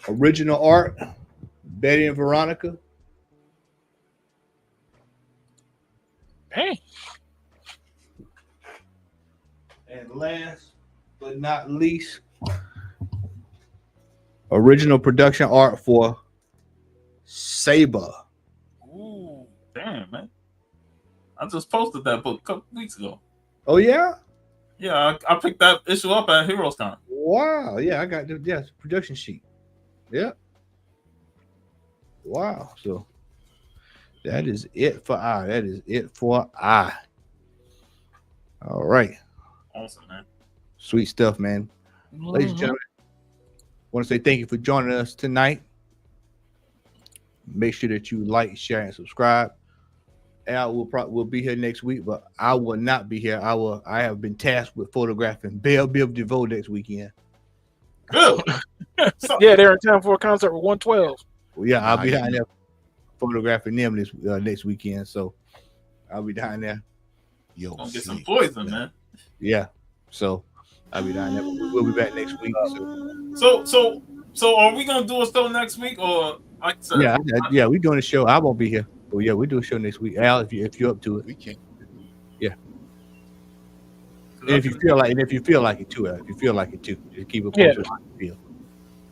Original art, Betty and Veronica. Hey. And last but not least, original production art for Saber. Ooh, damn, man. I just posted that book a couple weeks ago. Oh, yeah? Yeah, I picked that issue up at Heroes Con. Wow. Yeah, I got the production sheet. Yeah. Wow. So that is it for I. That is it for I. All right. Awesome, man. Sweet stuff, man. Ladies and gentlemen, I want to say thank you for joining us tonight. Make sure that you like, share, and subscribe. Al will be here next week, but I will not be here. I have been tasked with photographing Belle Biv DeVoe next weekend. Good. Yeah, they're in town for a concert with 112. Well, yeah, I'll be down there photographing them this next weekend. So I'll be down there. Yo, Gonna get some poison, man. Yeah. So I'll be down there. We'll be back next week. So are we gonna do a show next week, or like I said, yeah, we're doing a show. I won't be here, but yeah, we do a show next week. Al, if you're up to it, we can. Yeah. And if you feel like it too, Al, if you feel like it too, just keep it posted how you feel.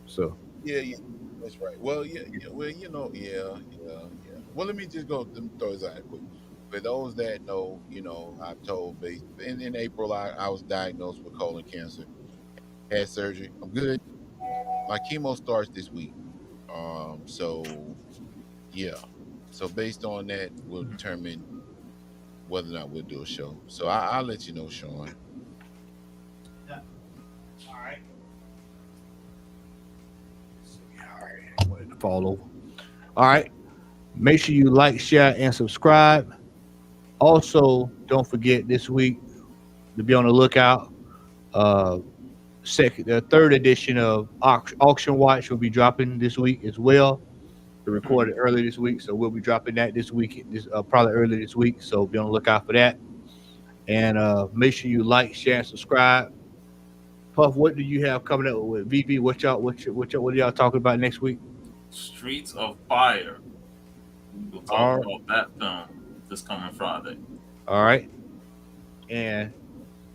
So Yeah, that's right. Well, well, yeah. Well, let me just go throw this out quick. For those that know, I've told in April I was diagnosed with colon cancer, had surgery. I'm good. My chemo starts this week. So yeah. So based on that, we'll determine whether or not we'll do a show. So I'll let you know, Sean. Yeah. All right. I wanted to fall over. All right. Make sure you like, share, and subscribe. Also, don't forget this week to be on the lookout. The third edition of Auction Watch will be dropping this week as well. We recorded early this week, so we'll be dropping that this week. Probably early this week, so be on the lookout for that. And make sure you like, share, and subscribe. Puff, what do you have coming up with VV? What are y'all talking about next week? Streets of Fire. We'll talk about that film this coming Friday. All right. And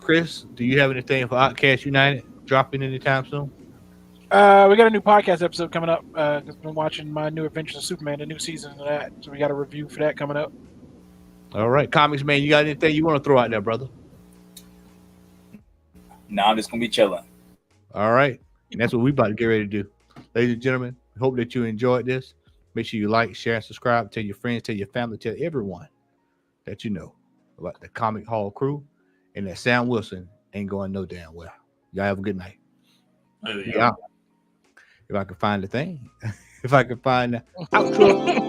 Chris, do you have anything for Outcast United dropping anytime soon? We got a new podcast episode coming up. I've been watching my new Adventures of Superman, the new season of that. So we got a review for that coming up. All right. Comics Man, you got anything you want to throw out there, brother? No, I'm just gonna be chilling. All right. And that's what we about to get ready to do. Ladies and gentlemen, hope that you enjoyed this. Make sure you like, share, and subscribe. Tell your friends, tell your family, tell everyone that you know about the Comic Hall crew. and that Sam Wilson ain't going no damn well. Y'all have a good night. There you Yeah. If I can find the thing, if I can find the outro.